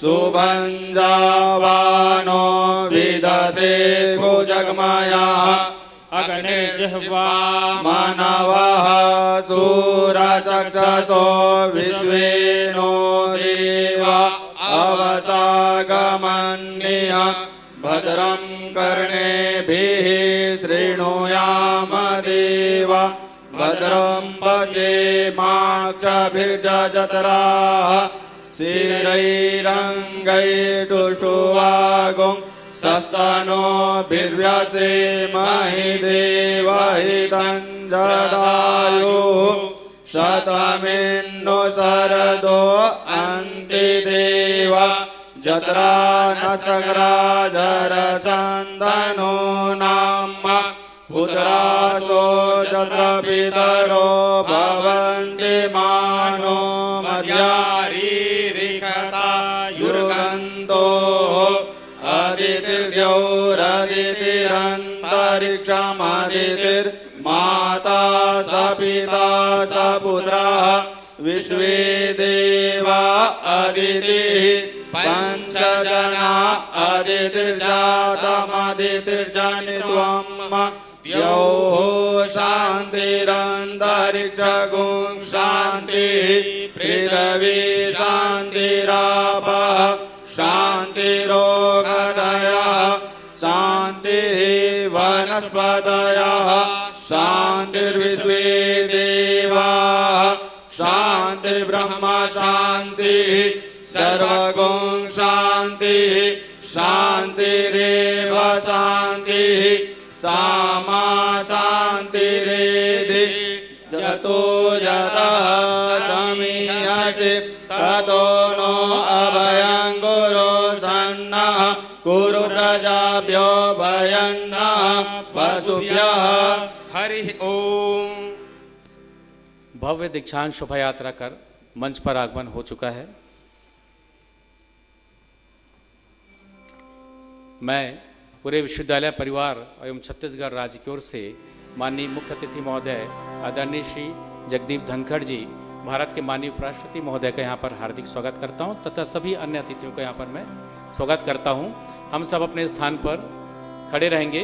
सुभञ्जावानो विदते भुजगमया अग्ने जिह्वा मानवः सूरचक्षसो विश्वेनो देवा अवसागमन्यः भद्रं कर्णेभिः शृणुयाम देवा भद्रं पश्येमाक्षभिर्जत्राः स्थिरैरङ्गैस्तुष्टुवागुं सस्तनो भिर्व्यसेमहि देवहितं जदायुः शतमिन्नो शरदो अन्तिदेवा जत्रा न सग्राजरसन्दनो नाम पुत्रासो जत्र पितरो भवन्ति मानो मर्यारीरिकता युर्गन्तो अदितिर्द्यौरदितिरन्तरिक्षमदितिर्माता स पिता स पुत्रः विश्वे देवा अदितिः पञ्चजना अदितिर्जातमदितिर्जनित्वम् द्यौः शान्तिरन्तरिक्षगुं शान्तिः पृथिवी शान्तिरापः शान्तिरोगदयः शान्तिः वनस्पतयः शान्तिर्विश्वे देवाः शान्तिर्ब्रह्म शान्तिः सर्वगुं शान्तिः शान्तिरेव शान्तिः सामा शान्तिरेधि जतो जतः समीयसि ततो नो अभयं कुरु सन्नः कुरु प्रजाभ्यो भयन्नः पशुभ्यः हरि ओम। भव्य दीक्षांत शोभा यात्रा कर मंच पर आगमन हो चुका है। मैं पूरे विश्वविद्यालय परिवार एवं छत्तीसगढ़ राज्य की ओर से माननीय मुख्य अतिथि महोदय आदरणीय श्री जगदीप धनखड़ जी, भारत के माननीय उपराष्ट्रपति महोदय का यहाँ पर हार्दिक स्वागत करता हूँ तथा सभी अन्य अतिथियों का यहाँ पर मैं स्वागत करता हूँ। हम सब अपने स्थान पर खड़े रहेंगे।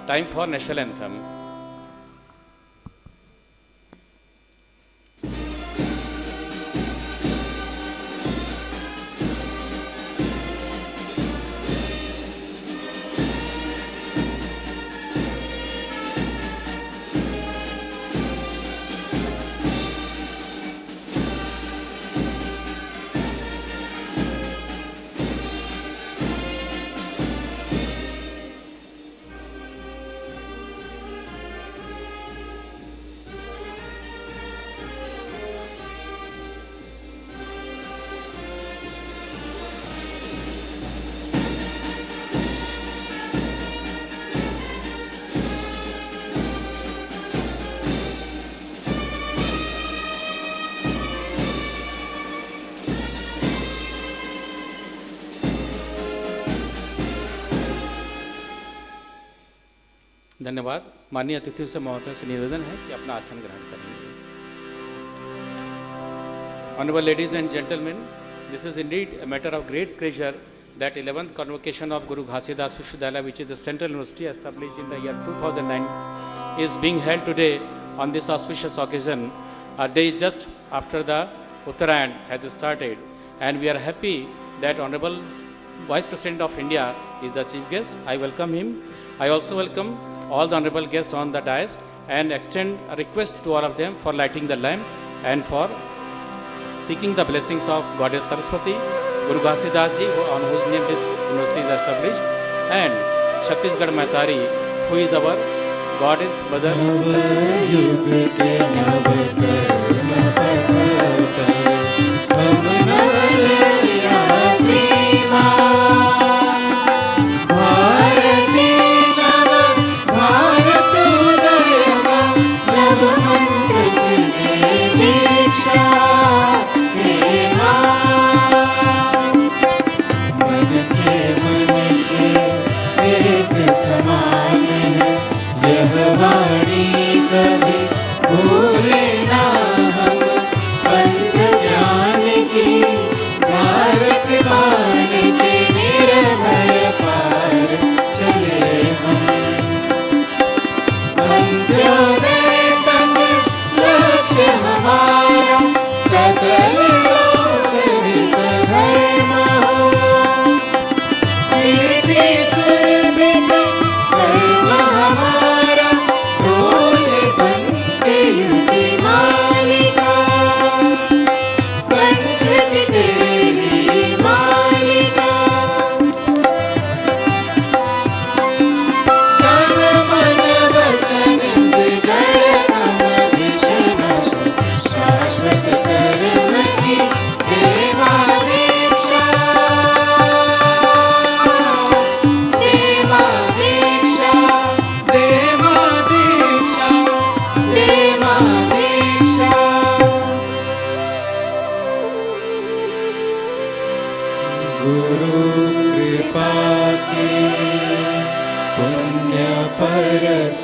Time for national anthem. धन्यवाद। माननीय अतिथियों से महोदय से निवेदन है कि अपना आसन ग्रहण करें। Honorable ladies and gentlemen, this is indeed a matter of great pleasure that 11th convocation of Guru Ghasidas Vishwavidyalaya, which is a central university established in the year 2009, is being held today on this auspicious occasion, a day just after the Uttarayan has started, and we are happy that Honorable Vice President of India is the chief guest. I welcome him. I also welcome all the honorable guests on the dais and extend a request to all of them for lighting the lamp and for seeking the blessings of Goddess Saraswati, Guru Ghasidas ji, on whose name this university is established, and Chhattisgarh Maitari, who is our Goddess Mother. भूले ना हम पंच ज्ञान की गुरु कृपा के पुण्य परस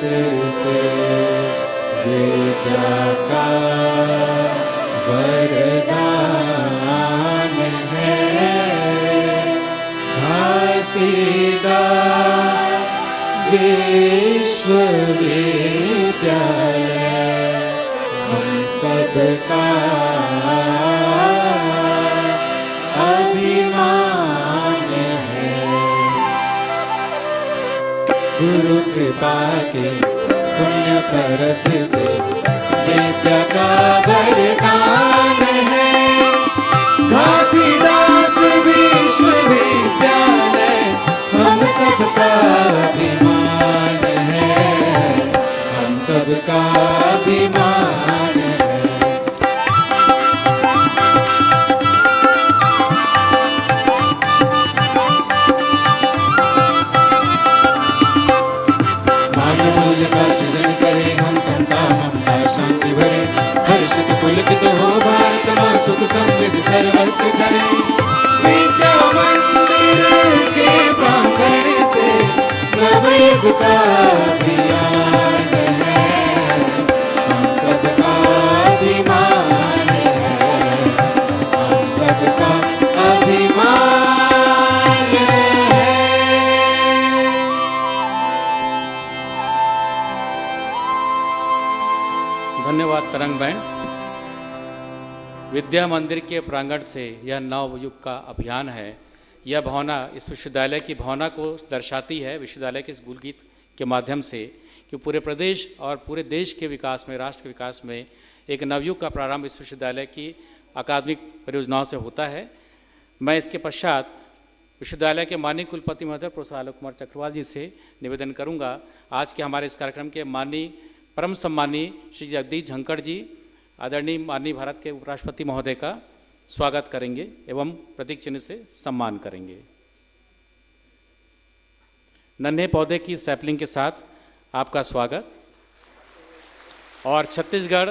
से विद्या का वरदान है। घासीदास विश्वविद्यालय हम सबका अभिमान है। गुरु कृपा के पुण्य परस से विद्या का वरदान है। घासीदास विश्वविद्यालय हम सबका अभिमान है। हम सबका अभिमान है। मानमूल का सृजन करें हम समता ममता शांति भरे। हर्षित पुलकित हो भारत मां सुख समृद्धि सर्वत्र छाए। विद्या मंदिर के प्रांगण से नवयुग का अभियान है। हम सबका अभिमान है। हम सबका अभिमान है। धन्यवाद तरंग बहन। विद्या मंदिर के प्रांगण से यह नवयुग का अभियान है। यह भावना इस विश्वविद्यालय की भावना को दर्शाती है। विश्वविद्यालय के इस गुल गीत के माध्यम से कि पूरे प्रदेश और पूरे देश के विकास में, राष्ट्र के विकास में एक नवयुग का प्रारंभ इस विश्वविद्यालय की अकादमिक परियोजनाओं से होता है। मैं इसके पश्चात विश्वविद्यालय के माननीय कुलपति महोदय प्रोफेसर आलोक कुमार चक्रवाल जी से निवेदन करूंगा, आज के हमारे इस कार्यक्रम के माननीय परम सम्मानी श्री जगदीश धनखड़ जी आदरणीय माननीय भारत के उपराष्ट्रपति महोदय का स्वागत करेंगे एवं प्रतीक चिन्ह से सम्मान करेंगे। नन्हे पौधे की सैपलिंग के साथ आपका स्वागत और छत्तीसगढ़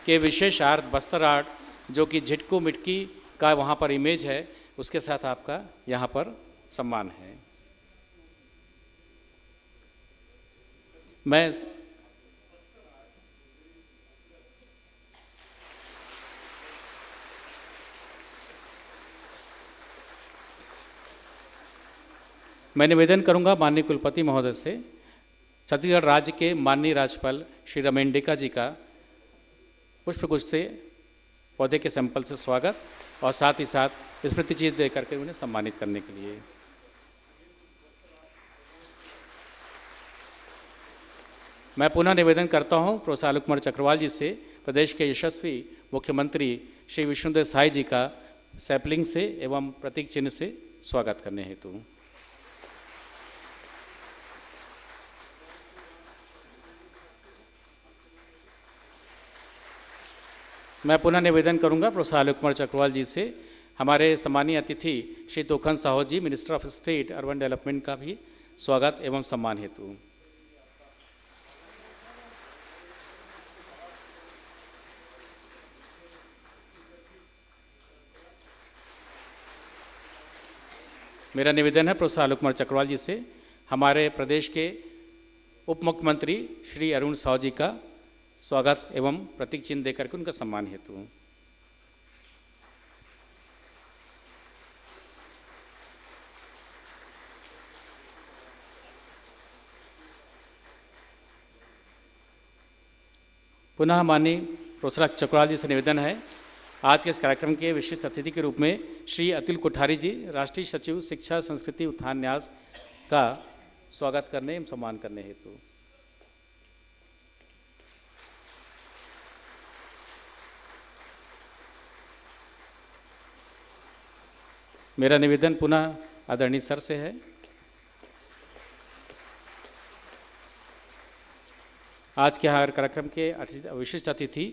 के विशेष आर्ट बस्तर आर्ट जो कि झिटकू मिटकी का वहाँ पर इमेज है, उसके साथ आपका यहाँ पर सम्मान है। मैं निवेदन करूंगा माननीय कुलपति महोदय से छत्तीसगढ़ राज्य के माननीय राज्यपाल श्री रमेंडिका जी का पुष्पगुच्छ से पौधे के सैंपल से स्वागत और साथ ही साथ स्मृति चिन्ह दे करके उन्हें सम्मानित करने के लिए। मैं पुनः निवेदन करता हूं प्रोफेसर आलोक कुमार चक्रवाल जी से प्रदेश के यशस्वी मुख्यमंत्री श्री विष्णुदेव साय जी का सैपलिंग से एवं प्रतीक चिन्ह से स्वागत करने हेतु। मैं पुनः निवेदन करूंगा प्रोफेसर आलोक कुमार चक्रवाल जी से हमारे सम्मानीय अतिथि Shri Tokhan Sahu ji minister of state urban development का भी स्वागत एवं सम्मान हेतु। मेरा निवेदन है प्रोफेसर आलोक कुमार चक्रवाल जी से हमारे प्रदेश के उप मुख्यमंत्री श्री अरुण साहू जी का स्वागत एवं प्रतीक चिन्ह देकर के उनका सम्मान हेतु। पुनः माननीय प्रोफेसर चक्रवाल जी से निवेदन है, आज के इस कार्यक्रम के विशिष्ट अतिथि के रूप में श्री अतुल कोठारी जी राष्ट्रीय सचिव शिक्षा संस्कृति उत्थान न्यास का स्वागत करने एवं सम्मान करने हेतु। मेरा निवेदन पुनः आदरणीय सर से है। आज के हमारे कार्यक्रम के विशिष्ट अतिथि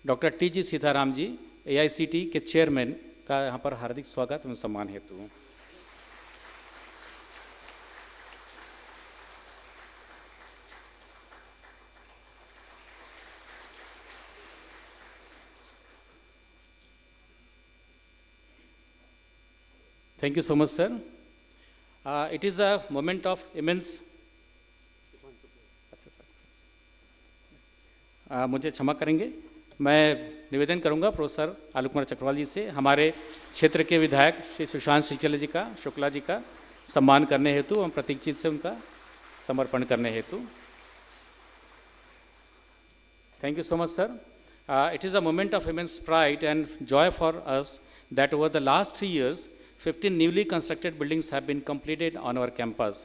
doctor T.G.. Sitaram ji AICT के चेयरमैन का यहाँ पर हार्दिक स्वागत एवं सम्मान हेतु। Thank you so much, sir. It is a moment of immense. मुझे क्षमा करेंगे, मैं निवेदन करूंगा प्रोफेसर आलोक कुमार चक्रवाल जी से हमारे क्षेत्र के विधायक श्री सुशांत शुक्ला जी का सम्मान करने हेतु एवं प्रतीक चिन्ह से उनका समर्पण करने हेतु. Thank you so much, sir. It is a moment of immense pride and joy for us that over the last 3 years, 15 newly constructed buildings have been completed on our campus.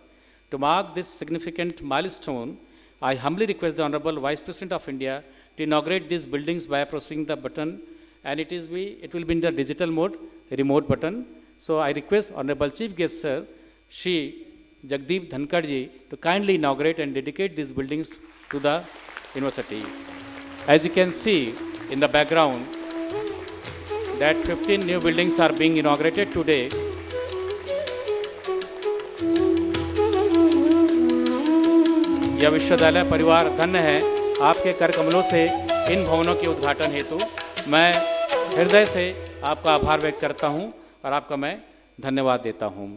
To mark this significant milestone, I humbly request the Honorable Vice President of India to inaugurate these buildings by pressing the button, and it will be in the digital mode, remote button. So I request Honorable Chief Guest Sir, Shri Jagdeep Dhankar ji, to kindly inaugurate and dedicate these buildings to the university. As you can see in the background, that 15 new buildings are being inaugurated today. यह विश्वविद्यालय परिवार धन्य है आपके कर कमलों से इन भवनों के उद्घाटन हेतु मैं हृदय से आपका आभार व्यक्त करता हूं और आपका मैं धन्यवाद देता हूं.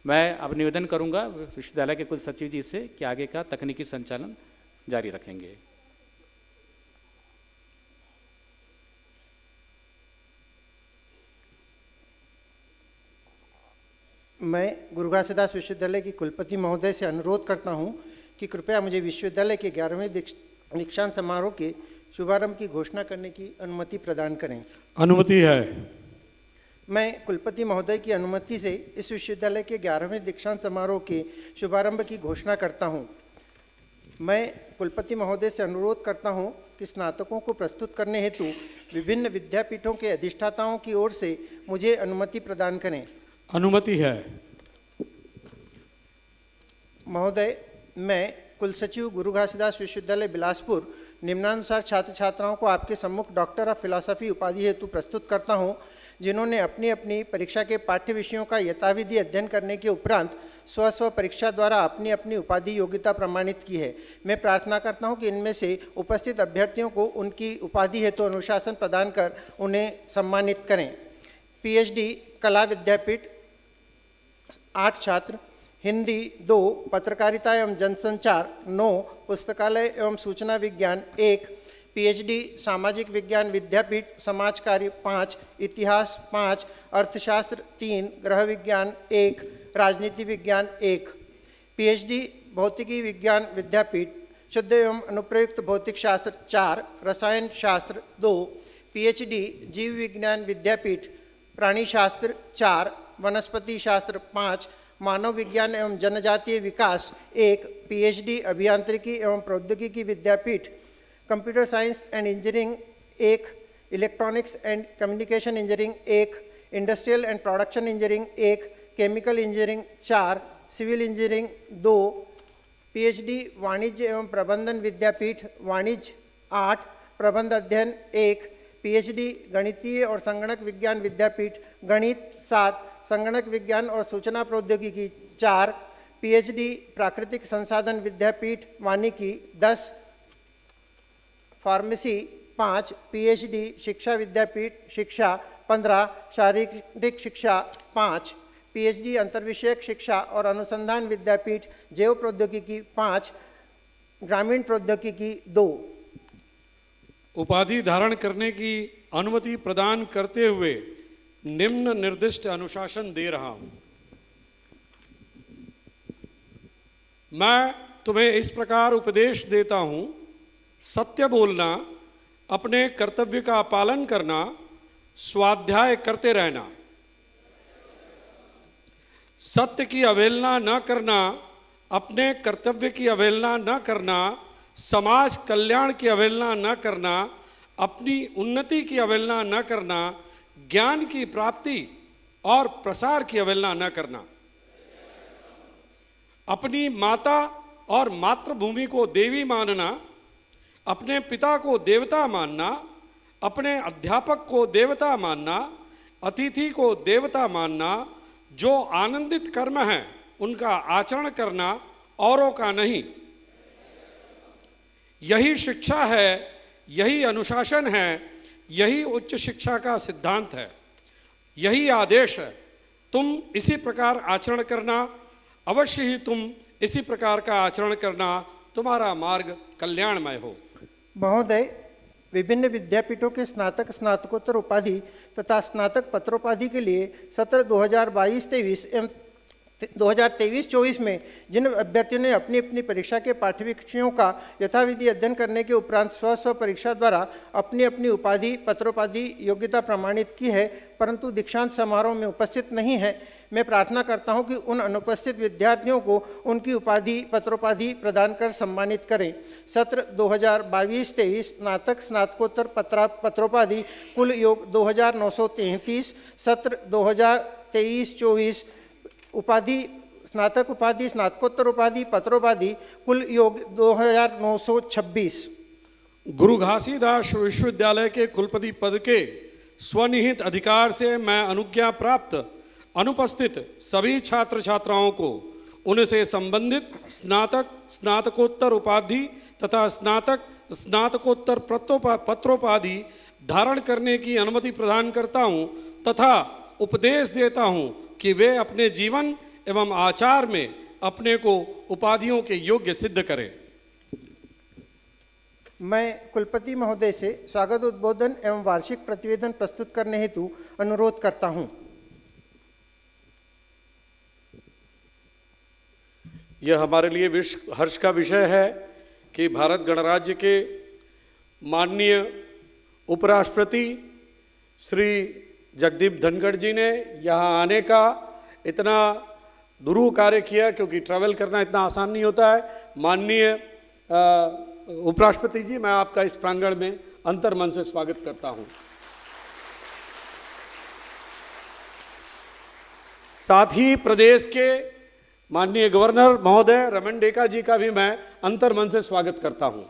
मैं अब निवेदन करूंगा विश्वविद्यालय के कुल सचिव जी से कि आगे का तकनीकी संचालन जारी रखेंगे. मैं गुरु घासीदास विश्वविद्यालय की कुलपति महोदय से अनुरोध करता हूं कि कृपया मुझे विश्वविद्यालय के 11वें दीक्षांत समारोह के शुभारंभ की घोषणा करने की अनुमति प्रदान करें. अनुमति है. मैं कुलपति महोदय की अनुमति से इस विश्वविद्यालय के 11वें दीक्षांत समारोह के शुभारंभ की घोषणा करता हूं. मैं कुलपति महोदय से अनुरोध करता हूं कि स्नातकों को प्रस्तुत करने हेतु विभिन्न विद्यापीठों के अधिष्ठाताओं की ओर से मुझे अनुमति प्रदान करें. अनुमति है. महोदय, मैं कुलसचिव गुरु घासीदास विश्वविद्यालय बिलासपुर निम्नानुसार छात्र छात्राओं को आपके सम्मुख डॉक्टर ऑफ फिलॉसफी उपाधि हेतु प्रस्तुत करता हूं, जिन्होंने अपनी अपनी परीक्षा के पाठ्य विषयों का यथाविधि अध्ययन करने के उपरांत स्व परीक्षा द्वारा अपनी अपनी उपाधि योग्यता प्रमाणित की है. मैं प्रार्थना करता हूं कि इनमें से उपस्थित अभ्यर्थियों को उनकी उपाधि हेतु अनुशासन प्रदान कर उन्हें सम्मानित करें. PhD कला विद्यापीठ 8 छात्र, हिंदी 2, पत्रकारिता एवं जनसंचार 9, पुस्तकालय एवं सूचना विज्ञान 1, PhD सामाजिक विज्ञान विद्यापीठ समाज कार्य 5, इतिहास 5, अर्थशास्त्र 3, गृह विज्ञान 1, राजनीति विज्ञान 1, PhD भौतिकी विज्ञान विद्यापीठ शुद्ध एवं अनुप्रयुक्त भौतिक शास्त्र 4, रसायन शास्त्र 2, PhD जीव विज्ञान विद्यापीठ प्राणी शास्त्र 4, वनस्पति शास्त्र 5, मानव विज्ञान एवं जनजातीय विकास 1, PhD अभियांत्रिकी एवं प्रौद्योगिकी विद्यापीठ computer science and engineering 1, electronics and communication engineering 1, industrial and production engineering 1, chemical engineering 4, civil engineering 2, PhD वाणिज्य एवं प्रबंधन विद्यापीठ वाणिज्य 8, प्रबंध अध्ययन 1, PhD गणितीय और संगणक विज्ञान विद्यापीठ गणित 7, संगणक विज्ञान और सूचना प्रौद्योगिकी 4, PhD प्राकृतिक संसाधन विद्यापीठ वानिकी 10, फार्मेसी 5, PhD शिक्षा विद्यापीठ शिक्षा 15, शारीरिक शिक्षा 5, PhD अंतर्विषयक शिक्षा और अनुसंधान विद्यापीठ जैव प्रौद्योगिकी 5, ग्रामीण प्रौद्योगिकी 2. उपाधि धारण करने की अनुमति प्रदान करते हुए निम्न निर्दिष्ट अनुशासन दे रहा हूं. मैं तुम्हें इस प्रकार उपदेश देता हूं: सत्य बोलना, अपने कर्तव्य का पालन करना, स्वाध्याय करते रहना, सत्य की अवहेलना न करना, अपने कर्तव्य की अवहेलना न करना, समाज कल्याण की अवहेलना न करना, अपनी उन्नति की अवहेलना न करना, ज्ञान की प्राप्ति और प्रसार की अवहेलना न करना, अपनी माता और मातृभूमि को देवी मानना, अपने पिता को देवता मानना, अपने अध्यापक को देवता मानना, अतिथि को देवता मानना, जो आनंदित कर्म है उनका आचरण करना, औरों का नहीं. यही शिक्षा है, यही अनुशासन है, यही उच्च शिक्षा का सिद्धांत है, यही आदेश है. तुम इसी प्रकार आचरण करना, अवश्य ही तुम इसी प्रकार का आचरण करना, तुम्हारा मार्ग कल्याणमय हो। महोदय, विभिन्न विद्यापीठों के स्नातक स्नातकोत्तर उपाधि तथा स्नातक पत्रोपाधि के लिए सत्र 2022-23 एवं 2023-24 में जिन अभ्यर्थियों ने अपनी अपनी परीक्षा के पाठ्य विषयों का यथाविधि अध्ययन करने के उपरांत स्व परीक्षा द्वारा अपनी अपनी उपाधि पत्रोपाधि योग्यता प्रमाणित की है, परंतु दीक्षांत समारोह में उपस्थित नहीं है, मैं प्रार्थना करता हूं कि उन अनुपस्थित विद्यार्थियों को उनकी उपाधि पत्रोपाधि प्रदान कर सम्मानित करें। सत्र 2022-23 स्नातक स्नातकोत्तर पत्रोपाधि कुल योग 2933, सत्र 2023-24 उपाधि स्नातक उपाधि स्नातकोत्तर उपाधि पत्रोपाधि कुल योग 2926। गुरु घासीदास विश्वविद्यालय के कुलपति पद के स्वनिहित अधिकार से मैं अनुज्ञा प्राप्त अनुपस्थित सभी छात्र छात्राओं को उनसे संबंधित स्नातक स्नातकोत्तर उपाधि तथा स्नातक स्नातकोत्तर पत्रोपाधि धारण करने की अनुमति प्रदान करता हूं तथा उपदेश देता हूं कि वे अपने जीवन एवं आचार में अपने को उपाधियों के योग्य सिद्ध करें। मैं कुलपति महोदय से स्वागत उद्बोधन एवं वार्षिक प्रतिवेदन प्रस्तुत करने हेतु अनुरोध करता हूं। यह हमारे लिए हर्ष का विषय है कि भारत गणराज्य के माननीय उपराष्ट्रपति श्री जगदीप धनखड़ जी ने यहाँ आने का इतना दुरूह कार्य किया, क्योंकि ट्रैवल करना इतना आसान नहीं होता है। माननीय उपराष्ट्रपति जी, मैं आपका इस प्रांगण में अंतर्मन से स्वागत करता हूँ। साथ ही प्रदेश के माननीय गवर्नर महोदय रमन डेका जी का भी मैं अंतर्मन से स्वागत करता हूँ।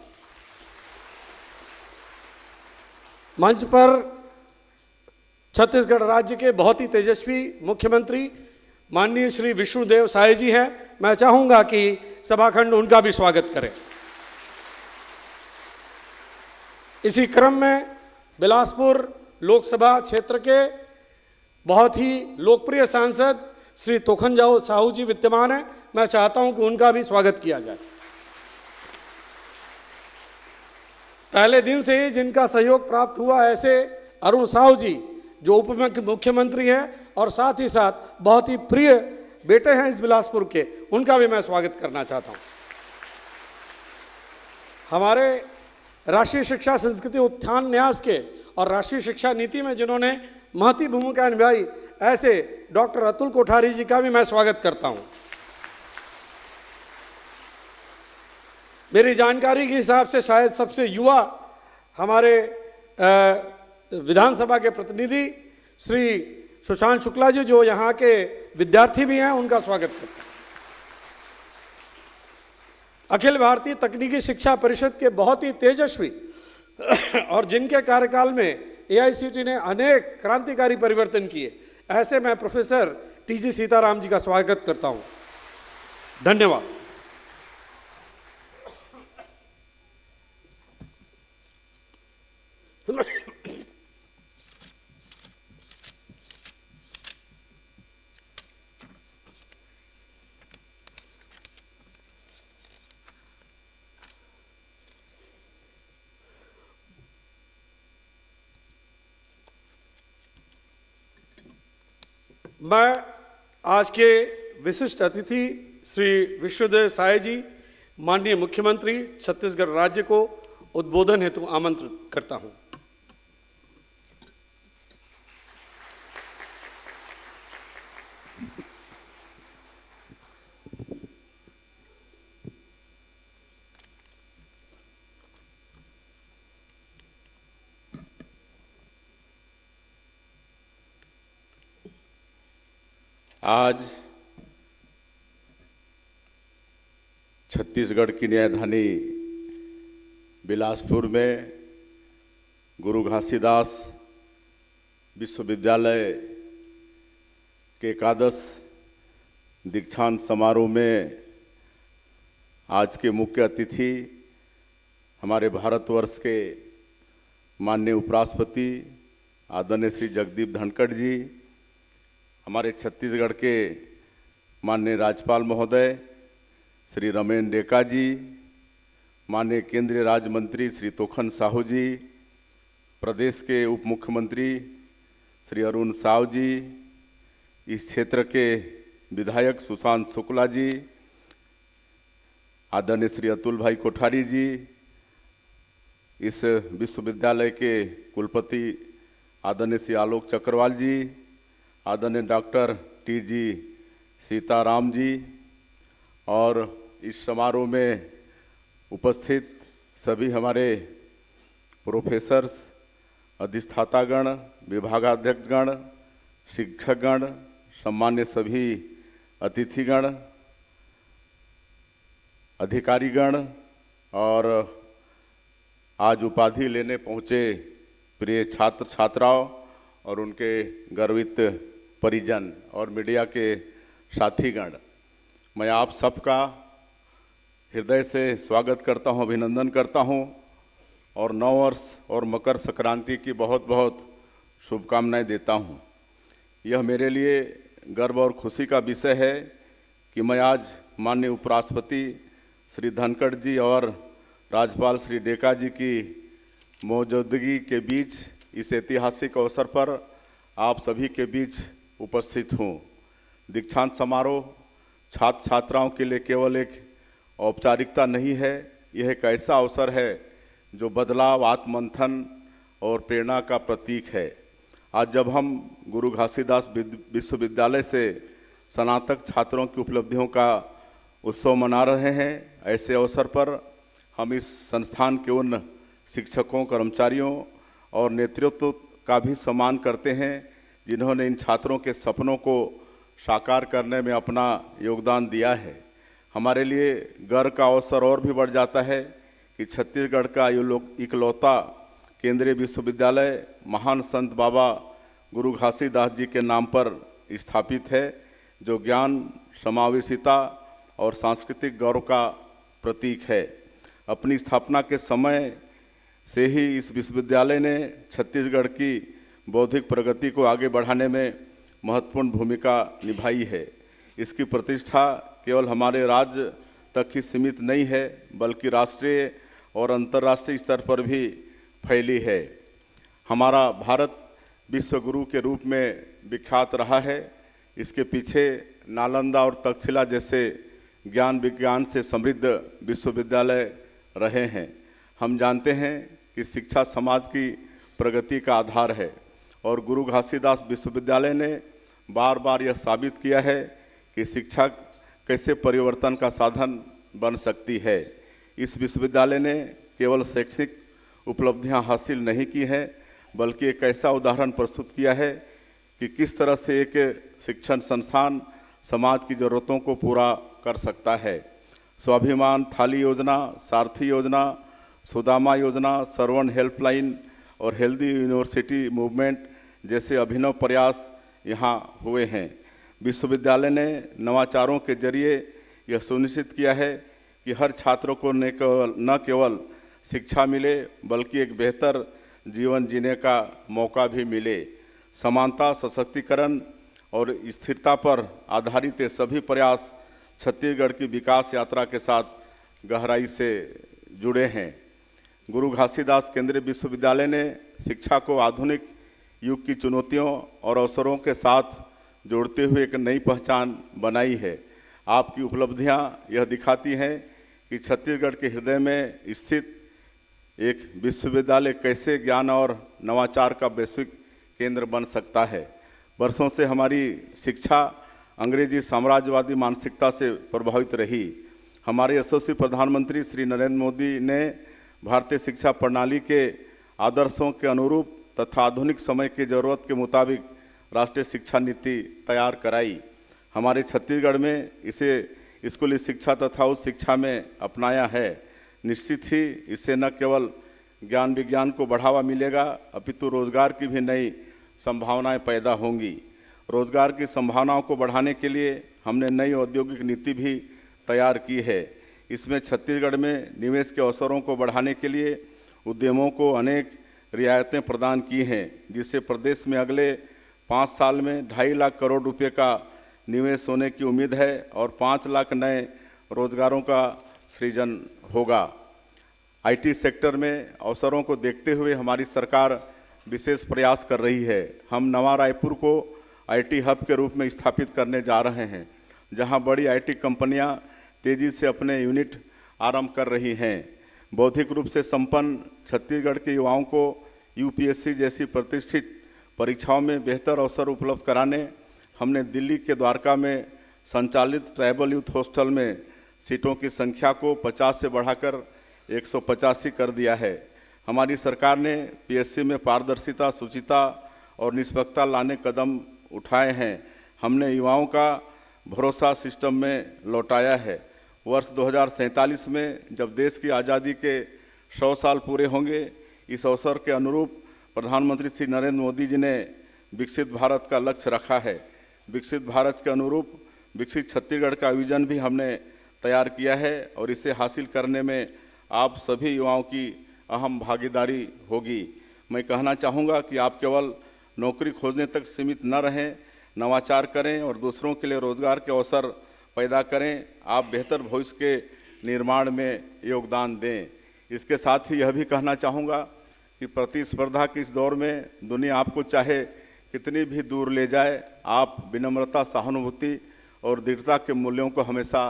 मंच पर छत्तीसगढ़ राज्य के बहुत ही तेजस्वी मुख्यमंत्री माननीय श्री विष्णुदेव साय जी हैं। मैं चाहूँगा कि सभाखंड उनका भी स्वागत करें। इसी क्रम में बिलासपुर लोकसभा क्षेत्र के बहुत ही लोकप्रिय सांसद श्री तोखन साहू जी विद्यमान हैं। मैं चाहता हूं कि उनका भी स्वागत किया जाए। पहले दिन से ही जिनका सहयोग प्राप्त हुआ, ऐसे अरुण साहू जी जो उप मुख्यमंत्री हैं और साथ ही साथ बहुत ही प्रिय बेटे हैं इस बिलासपुर के, उनका भी मैं स्वागत करना चाहता हूं। हमारे राष्ट्रीय शिक्षा संस्कृति उत्थान न्यास के और राष्ट्रीय शिक्षा नीति में जिन्होंने महती भूमिका निभाई, ऐसे डॉक्टर अतुल कोठारी जी का भी मैं स्वागत करता हूं। मेरी जानकारी के हिसाब से शायद सबसे युवा हमारे विधानसभा के प्रतिनिधि श्री सुशांत शुक्ला जी, जो यहाँ के विद्यार्थी भी हैं, उनका स्वागत करता हूं। अखिल भारतीय तकनीकी शिक्षा परिषद के बहुत ही तेजस्वी और जिनके कार्यकाल में AICTE ने अनेक क्रांतिकारी परिवर्तन किए, ऐसे मैं प्रोफेसर TG सीताराम जी का स्वागत करता हूं। धन्यवाद। मैं आज के विशिष्ट अतिथि श्री विष्णुदेव साय जी, माननीय मुख्यमंत्री छत्तीसगढ़ राज्य को उद्बोधन हेतु आमंत्रित करता हूं। आज छत्तीसगढ़ की राजधानी बिलासपुर में गुरु घासीदास विश्वविद्यालय के एकादश दीक्षांत समारोह में आज के मुख्य अतिथि हमारे भारतवर्ष के माननीय उपराष्ट्रपति आदरणीय श्री जगदीप धनखड़ जी, हमारे छत्तीसगढ़ के माननीय राज्यपाल महोदय श्री रमेन डेका जी, माननीय केंद्रीय राज्य मंत्री श्री तोखन साहू जी, प्रदेश के उप मुख्यमंत्री श्री अरुण साव जी, इस क्षेत्र के विधायक सुशांत शुक्ला जी, आदरणीय श्री अतुल भाई कोठारी जी, इस विश्वविद्यालय के कुलपति आदरणीय श्री आलोक चक्रवाल जी, आदरणीय डॉक्टर टी.जी. सीताराम जी और इस समारोह में उपस्थित सभी हमारे प्रोफेसर्स, अधिष्ठातागण, विभागाध्यक्षगण, शिक्षकगण, सम्मान्य सभी अतिथिगण, अधिकारीगण और आज उपाधि लेने पहुँचे प्रिय छात्र छात्राओं और उनके गर्वित परिजन और मीडिया के साथीगण, मैं आप सबका हृदय से स्वागत करता हूं, अभिनंदन करता हूं और नव वर्ष और मकर संक्रांति की बहुत बहुत शुभकामनाएं देता हूं। यह मेरे लिए गर्व और खुशी का विषय है कि मैं आज माननीय उपराष्ट्रपति श्री धनखड़ जी और राज्यपाल श्री डेका जी की मौजूदगी के बीच इस ऐतिहासिक अवसर पर आप सभी के बीच उपस्थित हूँ। दीक्षांत समारोह छात्र छात्राओं के लिए केवल एक औपचारिकता नहीं है, यह एक ऐसा अवसर है जो बदलाव, आत्ममंथन और प्रेरणा का प्रतीक है। आज जब हम गुरु घासीदास विश्वविद्यालय से स्नातक छात्रों की उपलब्धियों का उत्सव मना रहे हैं, ऐसे अवसर पर हम इस संस्थान के उन शिक्षकों, कर्मचारियों और नेतृत्व का भी सम्मान करते हैं जिन्होंने इन छात्रों के सपनों को साकार करने में अपना योगदान दिया है। हमारे लिए गर्व का अवसर और भी बढ़ जाता है कि छत्तीसगढ़ का इकलौता केंद्रीय विश्वविद्यालय महान संत बाबा गुरु घासीदास जी के नाम पर स्थापित है, जो ज्ञान, समावेशिता और सांस्कृतिक गौरव का प्रतीक है। अपनी स्थापना के समय से ही इस विश्वविद्यालय ने छत्तीसगढ़ की बौद्धिक प्रगति को आगे बढ़ाने में महत्वपूर्ण भूमिका निभाई है। इसकी प्रतिष्ठा केवल हमारे राज्य तक ही सीमित नहीं है, बल्कि राष्ट्रीय और अंतर्राष्ट्रीय स्तर पर भी फैली है। हमारा भारत विश्व गुरु के रूप में विख्यात रहा है। इसके पीछे नालंदा और तक्षशिला जैसे ज्ञान विज्ञान से समृद्ध विश्वविद्यालय रहे हैं। हम जानते हैं कि शिक्षा समाज की प्रगति का आधार है और गुरु घासीदास विश्वविद्यालय ने बार बार यह साबित किया है कि शिक्षा कैसे परिवर्तन का साधन बन सकती है। इस विश्वविद्यालय ने केवल शैक्षणिक उपलब्धियां हासिल नहीं की हैं, बल्कि एक ऐसा उदाहरण प्रस्तुत किया है कि किस तरह से एक शिक्षण संस्थान समाज की ज़रूरतों को पूरा कर सकता है। स्वाभिमान थाली योजना, सारथी योजना, सुदामा योजना, सर्वन हेल्पलाइन और हेल्दी यूनिवर्सिटी मूवमेंट जैसे अभिनव प्रयास यहाँ हुए हैं। विश्वविद्यालय ने नवाचारों के जरिए यह सुनिश्चित किया है कि हर छात्र को न केवल शिक्षा मिले, बल्कि एक बेहतर जीवन जीने का मौका भी मिले। समानता, सशक्तिकरण और स्थिरता पर आधारित ये सभी प्रयास छत्तीसगढ़ की विकास यात्रा के साथ गहराई से जुड़े हैं। गुरु घासीदास केंद्रीय विश्वविद्यालय ने शिक्षा को आधुनिक युग की चुनौतियों और अवसरों के साथ जोड़ते हुए एक नई पहचान बनाई है। आपकी उपलब्धियां यह दिखाती हैं कि छत्तीसगढ़ के हृदय में स्थित एक विश्वविद्यालय कैसे ज्ञान और नवाचार का वैश्विक केंद्र बन सकता है। वर्षों से हमारी शिक्षा अंग्रेजी साम्राज्यवादी मानसिकता से प्रभावित रही। हमारे यशस्वी प्रधानमंत्री श्री नरेंद्र मोदी ने भारतीय शिक्षा प्रणाली के आदर्शों के अनुरूप तथा आधुनिक समय की ज़रूरत के मुताबिक राष्ट्रीय शिक्षा नीति तैयार कराई। हमारे छत्तीसगढ़ में इसे स्कूली शिक्षा तथा उच्च शिक्षा में अपनाया है। निश्चित ही इससे न केवल ज्ञान विज्ञान को बढ़ावा मिलेगा, अपितु रोजगार की भी नई संभावनाएं पैदा होंगी। रोजगार की संभावनाओं को बढ़ाने के लिए हमने नई औद्योगिक नीति भी तैयार की है। इसमें छत्तीसगढ़ में निवेश के अवसरों को बढ़ाने के लिए उद्यमों को अनेक रियायतें प्रदान की हैं, जिससे प्रदेश में अगले 5 साल में 2.5 लाख करोड़ रुपए का निवेश होने की उम्मीद है और 5 लाख नए रोजगारों का सृजन होगा। आईटी सेक्टर में अवसरों को देखते हुए हमारी सरकार विशेष प्रयास कर रही है। हम नवा रायपुर को आईटी हब के रूप में स्थापित करने जा रहे हैं, जहां बड़ी आईटी कंपनियां तेजी से अपने यूनिट आरंभ कर रही हैं। बौद्धिक रूप से संपन्न छत्तीसगढ़ के युवाओं को यूपीएससी जैसी प्रतिष्ठित परीक्षाओं में बेहतर अवसर उपलब्ध कराने हमने दिल्ली के द्वारका में संचालित ट्राइबल यूथ हॉस्टल में सीटों की संख्या को 50 से बढ़ाकर 185 कर दिया है। हमारी सरकार ने पीएससी में पारदर्शिता, शुचिता और निष्पक्षता लाने कदम उठाए हैं। हमने युवाओं का भरोसा सिस्टम में लौटाया है। वर्ष 2047 में जब देश की आज़ादी के 100 साल पूरे होंगे, इस अवसर के अनुरूप प्रधानमंत्री श्री नरेंद्र मोदी जी ने विकसित भारत का लक्ष्य रखा है। विकसित भारत के अनुरूप विकसित छत्तीसगढ़ का विजन भी हमने तैयार किया है और इसे हासिल करने में आप सभी युवाओं की अहम भागीदारी होगी। मैं कहना चाहूँगा कि आप केवल नौकरी खोजने तक सीमित न रहें, नवाचार करें और दूसरों के लिए रोजगार के अवसर पैदा करें। आप बेहतर भविष्य के निर्माण में योगदान दें। इसके साथ ही यह भी कहना चाहूँगा कि प्रतिस्पर्धा के इस दौर में दुनिया आपको चाहे कितनी भी दूर ले जाए, आप विनम्रता, सहानुभूति और दृढ़ता के मूल्यों को हमेशा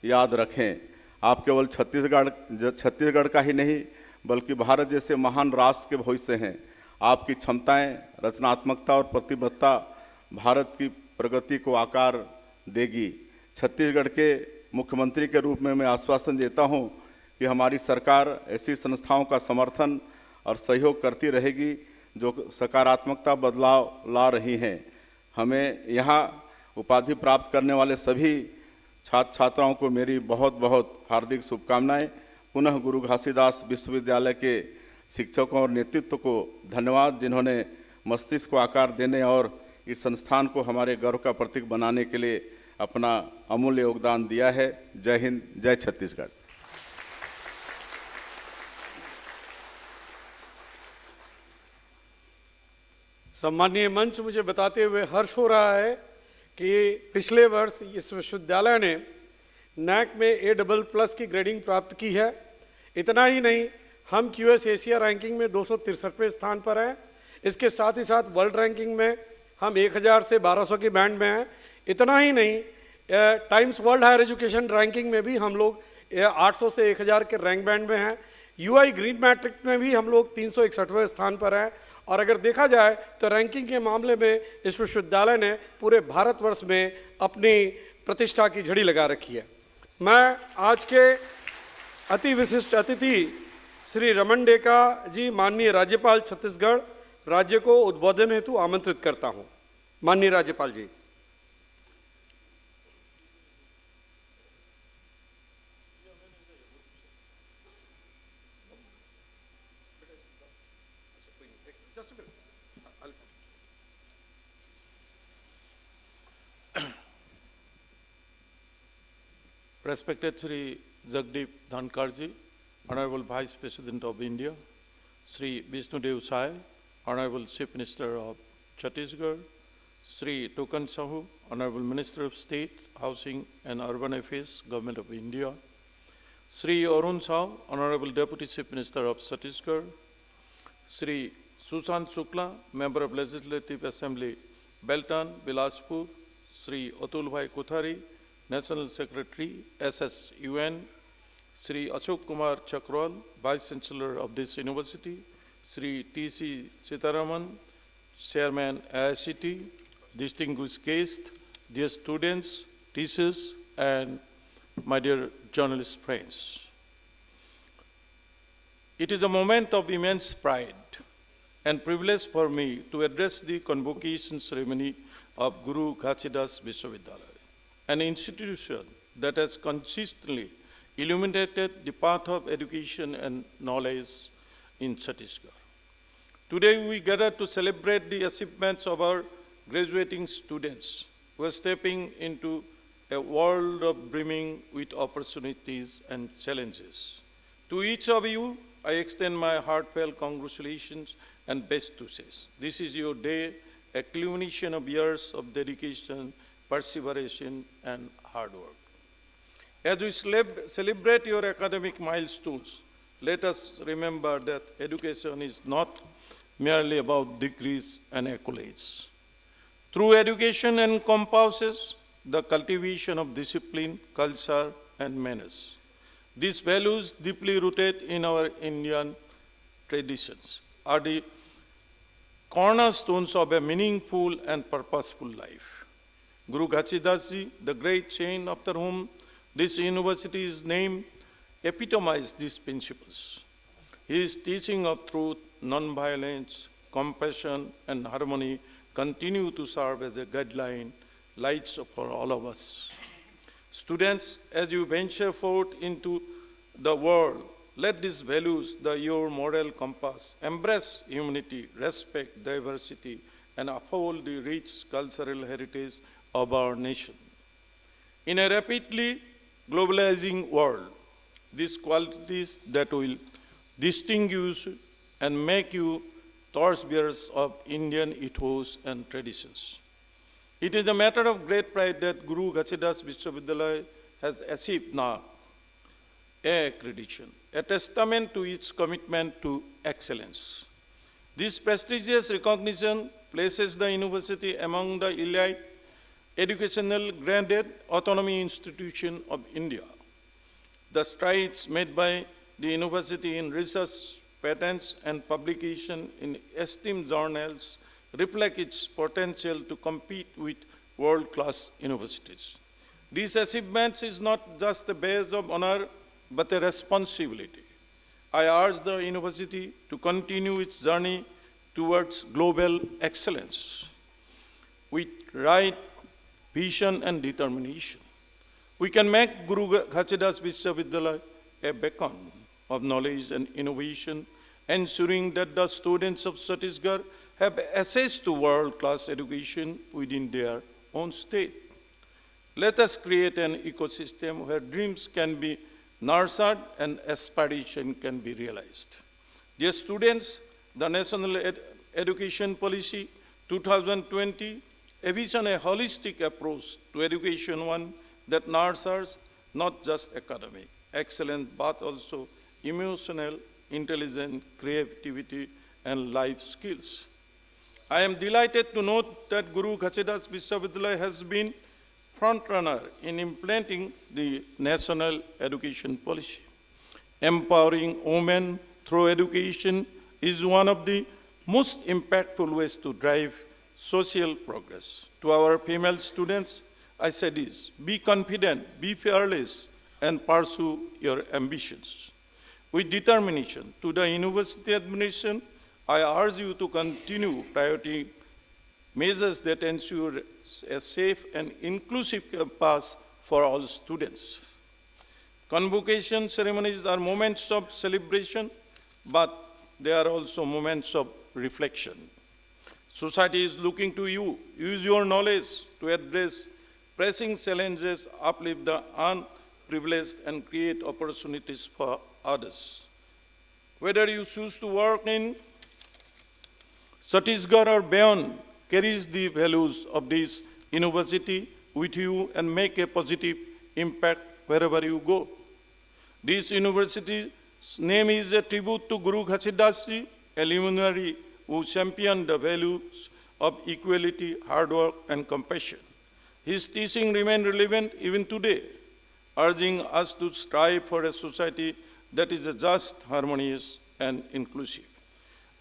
याद रखें। आप केवल छत्तीसगढ़ का ही नहीं बल्कि भारत जैसे महान राष्ट्र के भविष्य हैं। आपकी क्षमताएं, रचनात्मकता और प्रतिबद्धता भारत की प्रगति को आकार देगी। छत्तीसगढ़ के मुख्यमंत्री के रूप में मैं आश्वासन देता हूं कि हमारी सरकार ऐसी संस्थाओं का समर्थन और सहयोग करती रहेगी जो सकारात्मकता बदलाव ला रही हैं। हमें यहाँ उपाधि प्राप्त करने वाले सभी छात्र छात्राओं को मेरी बहुत बहुत हार्दिक शुभकामनाएं। पुनः गुरु घासीदास विश्वविद्यालय के शिक्षकों और नेतृत्व को धन्यवाद, जिन्होंने मस्तिष्क को आकार देने और इस संस्थान को हमारे गर्व का प्रतीक बनाने के लिए अपना अमूल्य योगदान दिया है। जय हिंद, जय छत्तीसगढ़। सम्मानीय मंच, मुझे बताते हुए हर्ष हो रहा है कि पिछले वर्ष इस विश्वविद्यालय ने नैक में A++ की ग्रेडिंग प्राप्त की है। इतना ही नहीं, हम QS एशिया रैंकिंग में 263वें स्थान पर हैं। इसके साथ ही साथ वर्ल्ड रैंकिंग में हम 1000 से 1200 की बैंड में हैं। इतना ही नहीं, Times World Higher Education ranking में भी हम लोग 800 से 1000 के रैंक बैंड में हैं। UI ग्रीन मैट्रिक में भी हम लोग 361वें स्थान पर हैं। और अगर देखा जाए तो रैंकिंग के मामले में इस विश्वविद्यालय ने पूरे भारतवर्ष में अपनी प्रतिष्ठा की झड़ी लगा रखी है। मैं आज के अति विशिष्ट अतिथि श्री रमन डेका जी, माननीय राज्यपाल छत्तीसगढ़ राज्य को उद्बोधन हेतु आमंत्रित करता हूं। माननीय राज्यपाल जी। Respected Sri Jagdeep Dhankarji, Honorable Vice President of India, Sri Vishnudev Sai, Honorable Chief Minister of Chhattisgarh, Sri Tokan Sahu, Honorable Minister of State, Housing and Urban Affairs, Government of India, Sri Arun Sahu, Honorable Deputy Chief Minister of Chhattisgarh, Sri Sushant Shukla, Member of Legislative Assembly, Beltan, Bilaspur, Sri Atul Bhai Kothari, National Secretary, SSUN, Sri Ashok Kumar Chakral, Vice Chancellor of this university, Sri T.C. Sitaraman, Chairman IICT, distinguished guests, dear students, teachers, and my dear journalist friends. It is a moment of immense pride and privilege for me to address the convocation ceremony of Guru Ghazidas Vishwavidyalaya, an institution that has consistently illuminated the path of education and knowledge in Chhattisgarh. Today we gather to celebrate the achievements of our graduating students who are stepping into a world of brimming with opportunities and challenges. To each of you, I extend my heartfelt congratulations and best wishes. This is your day a culmination of years of dedication, perseverance, and hard work. As we celebrate your academic milestones, let us remember that education is not merely about degrees and accolades. True education encompasses the cultivation of discipline, culture, and manners. These values, deeply rooted in our Indian traditions, are the cornerstones of a meaningful and purposeful life. Guru Ghazidas Ji, the great saint after whom this university is named, epitomized these principles. His teaching of truth, non-violence, compassion, and harmony continue to serve as a guideline, lights for all of us. Students, as you venture forth into the world, let these values, your moral compass, embrace humanity, respect diversity, and uphold the rich cultural heritage of our nation. In a rapidly globalizing world, these qualities that will distinguish and make you torchbearers of Indian ethos and traditions. It is a matter of great pride that Guru Ghazidas Vishwavidyalaya has achieved now a accreditation, a testament to its commitment to excellence. This prestigious recognition places the university among the elite educational granted autonomy institution of India. The strides made by the university in research, patents, and publication in esteemed journals reflect its potential to compete with world-class universities. These achievements is not just a badge of honor, but a responsibility. I urge the university to continue its journey towards global excellence with right vision and determination. We can make Guru Ghazidas Vishwavidyalaya a beacon of knowledge and innovation, ensuring that the students of Chhattisgarh have access to world-class education within their own state. Let us create an ecosystem where dreams can be nurtured and aspiration can be realized. Dear students, the National Education Policy 2020 envisions a holistic approach to education, one that nurtures not just academic excellence, but also emotional, intelligence, creativity, and life skills. I am delighted to note that Guru Ghazidas Vishwavidyalaya has been frontrunner in implementing the National Education Policy. Empowering women through education is one of the most impactful ways to drive social progress. To our female students, I say this: be confident, be fearless, and pursue your ambitions with determination. To the university administration, I urge you to continue prioritizing measures that ensure a safe and inclusive campus for all students. Convocation ceremonies are moments of celebration, but they are also moments of reflection. Society is looking to you. Use your knowledge to address pressing challenges, uplift the unprivileged, and create opportunities for others. Whether you choose to work in Chhattisgarh or beyond, carries the values of this university with you and make a positive impact wherever you go. This university's name is a tribute to Guru Ghazidas Ji, a luminary who championed the values of equality, hard work, and compassion. His teaching remains relevant even today, urging us to strive for a society that is just, harmonious, and inclusive.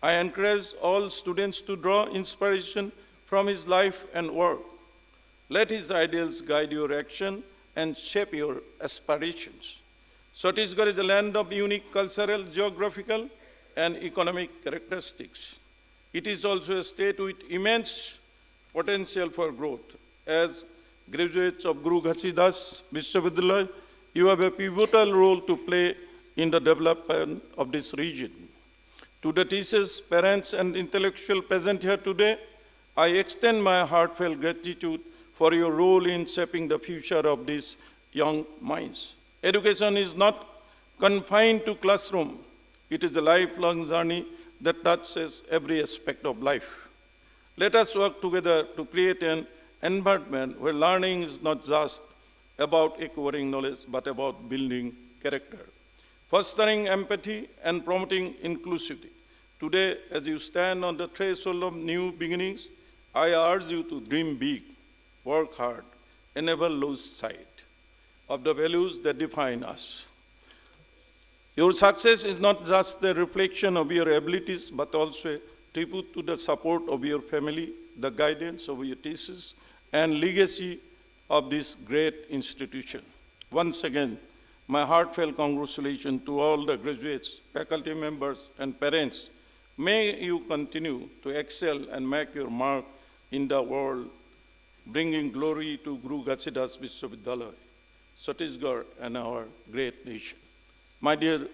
I encourage all students to draw inspiration from his life and work. Let his ideals guide your action and shape your aspirations. Chhattisgarh is a land of unique cultural, geographical, and economic characteristics. It is also a state with immense potential for growth. As graduates of Guru Ghazidas Vishwavidyalaya, you have a pivotal role to play in the development of this region. To the teachers, parents, and intellectuals present here today, I extend my heartfelt gratitude for your role in shaping the future of these young minds. Education is not confined to classroom. It is a lifelong journey that touches every aspect of life. Let us work together to create an environment where learning is not just about acquiring knowledge, but about building character, fostering empathy, and promoting inclusivity. Today, as you stand on the threshold of new beginnings, I urge you to dream big, work hard, and never lose sight of the values that define us. Your success is not just the reflection of your abilities, but also a tribute to the support of your family, the guidance of your teachers, and legacy of this great institution. Once again, my heartfelt congratulations to all the graduates, faculty members, and parents. May you continue to excel and make your mark in the world, bringing glory to Guru Ghazidas Vishwavidyalaya, Chhattisgarh, and our great nation. My dear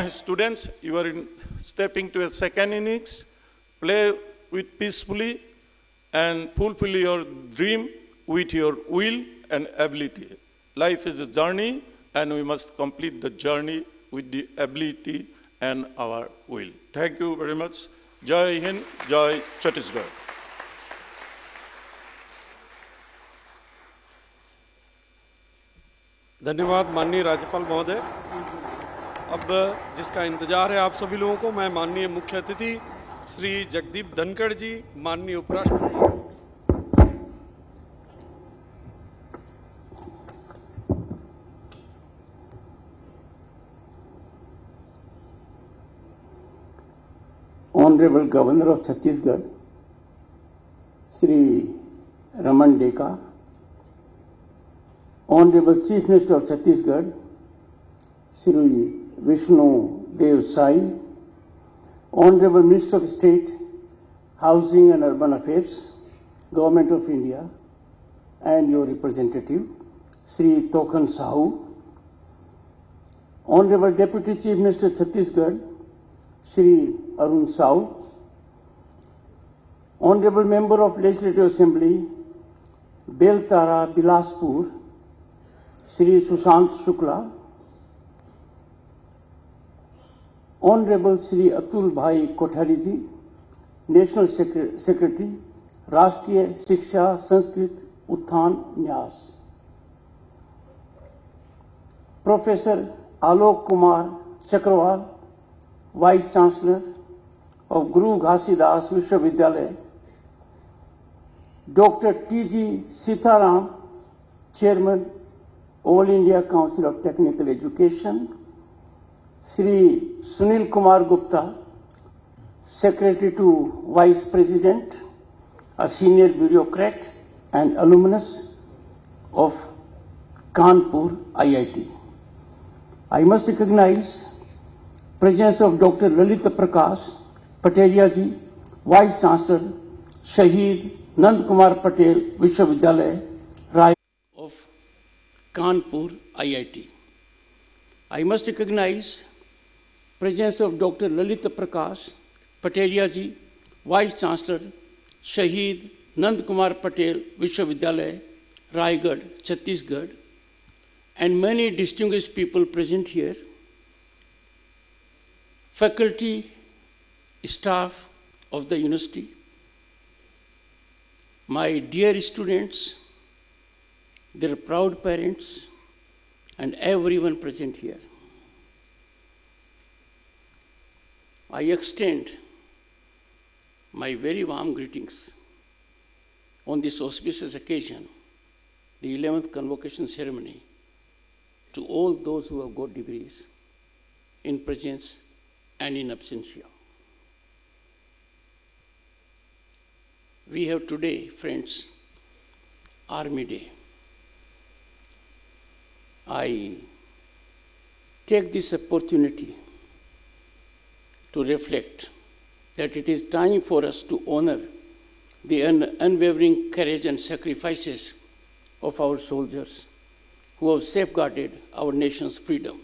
students, you are stepping to a second innings. Play with peacefully and fulfill your dream with your will and ability. Life is a journey, and we must complete the journey with the ability and our will. Thank you very much. Jai Hind, Jai Chhattisgarh. धन्यवाद माननीय राज्यपाल महोदय। अब जिसका इंतजार है आप सभी लोगों को, मैं माननीय मुख्य अतिथि श्री जगदीप धनखड़ जी, माननीय उपराष्ट्रपति, Honorable Governor of Chhattisgarh, Sri Raman Deka, Honorable Chief Minister of Chhattisgarh, Sri Vishnu Dev Sai, Honorable Minister of State, Housing and Urban Affairs, Government of India, and your representative, Sri Tokan Sahu, Honorable Deputy Chief Minister Chhattisgarh, Sri Arun Sahu, Honorable Member of Legislative Assembly, Beltara Bilaspur, Sri Sushant Shukla, Honorable Sri Atul Bhai Kothari ji, National Secretary, Rashtriya Shiksha Sanskrit Uthan Nyas, Professor Alok Kumar Chakraval, Vice Chancellor of Guru Ghazidas Vishwavidyalaya, Dr. T.G. Sitaram, Chairman, All India Council of Technical Education, Sri Sunil Kumar Gupta, Secretary to Vice President, a senior bureaucrat and alumnus of Kanpur IIT. I must recognize presence of Dr. Lalita Prakash Patelia ji, Vice Chancellor, Shaheed Nand Kumar Patel Vishwavidyalaya, Rai of Kanpur IIT. I must recognize presence of Dr. Lalita Prakash Patelia ji, Vice Chancellor, Shaheed Nand Kumar Patel Vishwavidyalaya, Raigad, Chhattisgarh, and many distinguished people present here, faculty, staff of the university, my dear students, their proud parents, and everyone present here. I extend my very warm greetings on this auspicious occasion, the 11th convocation ceremony, to all those who have got degrees in presence and in absentia. We have today, friends, Army Day. I take this opportunity to reflect that it is time for us to honor the unwavering courage and sacrifices of our soldiers who have safeguarded our nation's freedom.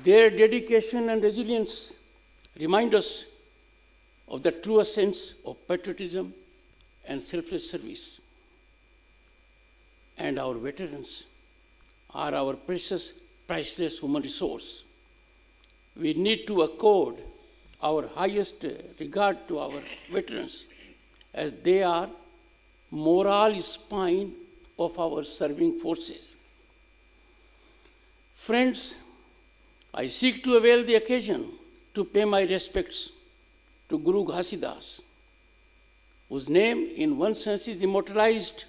Their dedication and resilience remind us of the true sense of patriotism and selfless service. And our veterans are our precious, priceless human resource. we need to accord our highest regard to our veterans, as they are moral spine of our serving forces. Friends, I seek to avail the occasion to pay my respects to Guru Ghasidas, whose name in one sense is immortalized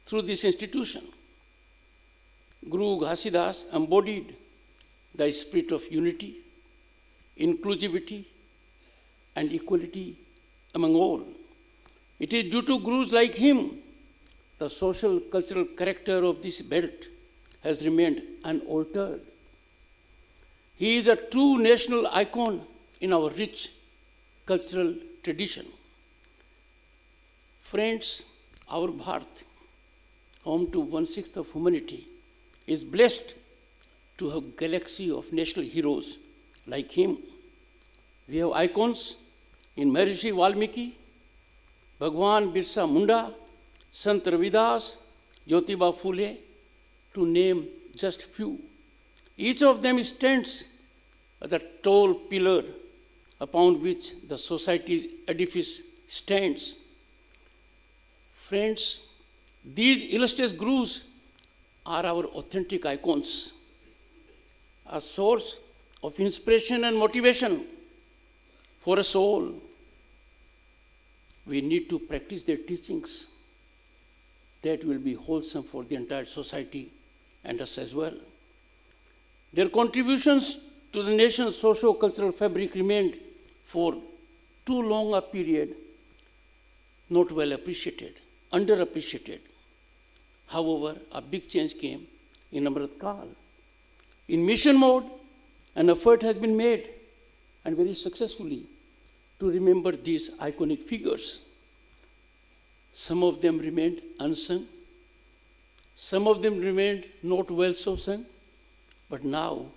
through this institution. Guru Ghasidas embodied the spirit of unity, inclusivity, and equality among all. It is due to gurus like him the social cultural character of this belt has remained unaltered. He is a true national icon in our rich cultural tradition. Friends, our Bharat, home to 1/6 of humanity, is blessed to have a galaxy of national heroes like him. We have icons in Maharishi Valmiki, Bhagwan Birsa Munda, Sant Ravidas, Jyotiba Phule, to name just few. Each of them stands as a tall pillar upon which the society's edifice stands. Friends, these illustrious gurus are our authentic icons, a source of inspiration and motivation for us all. We need to practice their teachings that will be wholesome for the entire society and us as well. Their contributions to the nation's socio-cultural fabric remained for too long a period not well appreciated, underappreciated. However, a big change came in Amrit Kal. In mission mode, an effort has been made, and very successfully, to remember these iconic figures. Some of them remained unsung. Some of them remained not well so sung. But now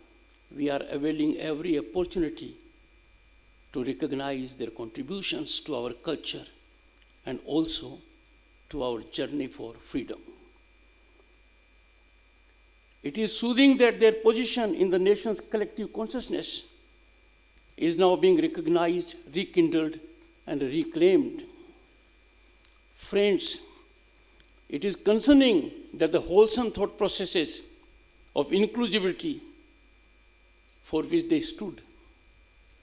we are availing every opportunity to recognize their contributions to our culture and also to our journey for freedom. It is soothing that their position in the nation's collective consciousness is now being recognized, rekindled, and reclaimed. Friends, it is concerning that the wholesome thought processes of inclusivity for which they stood,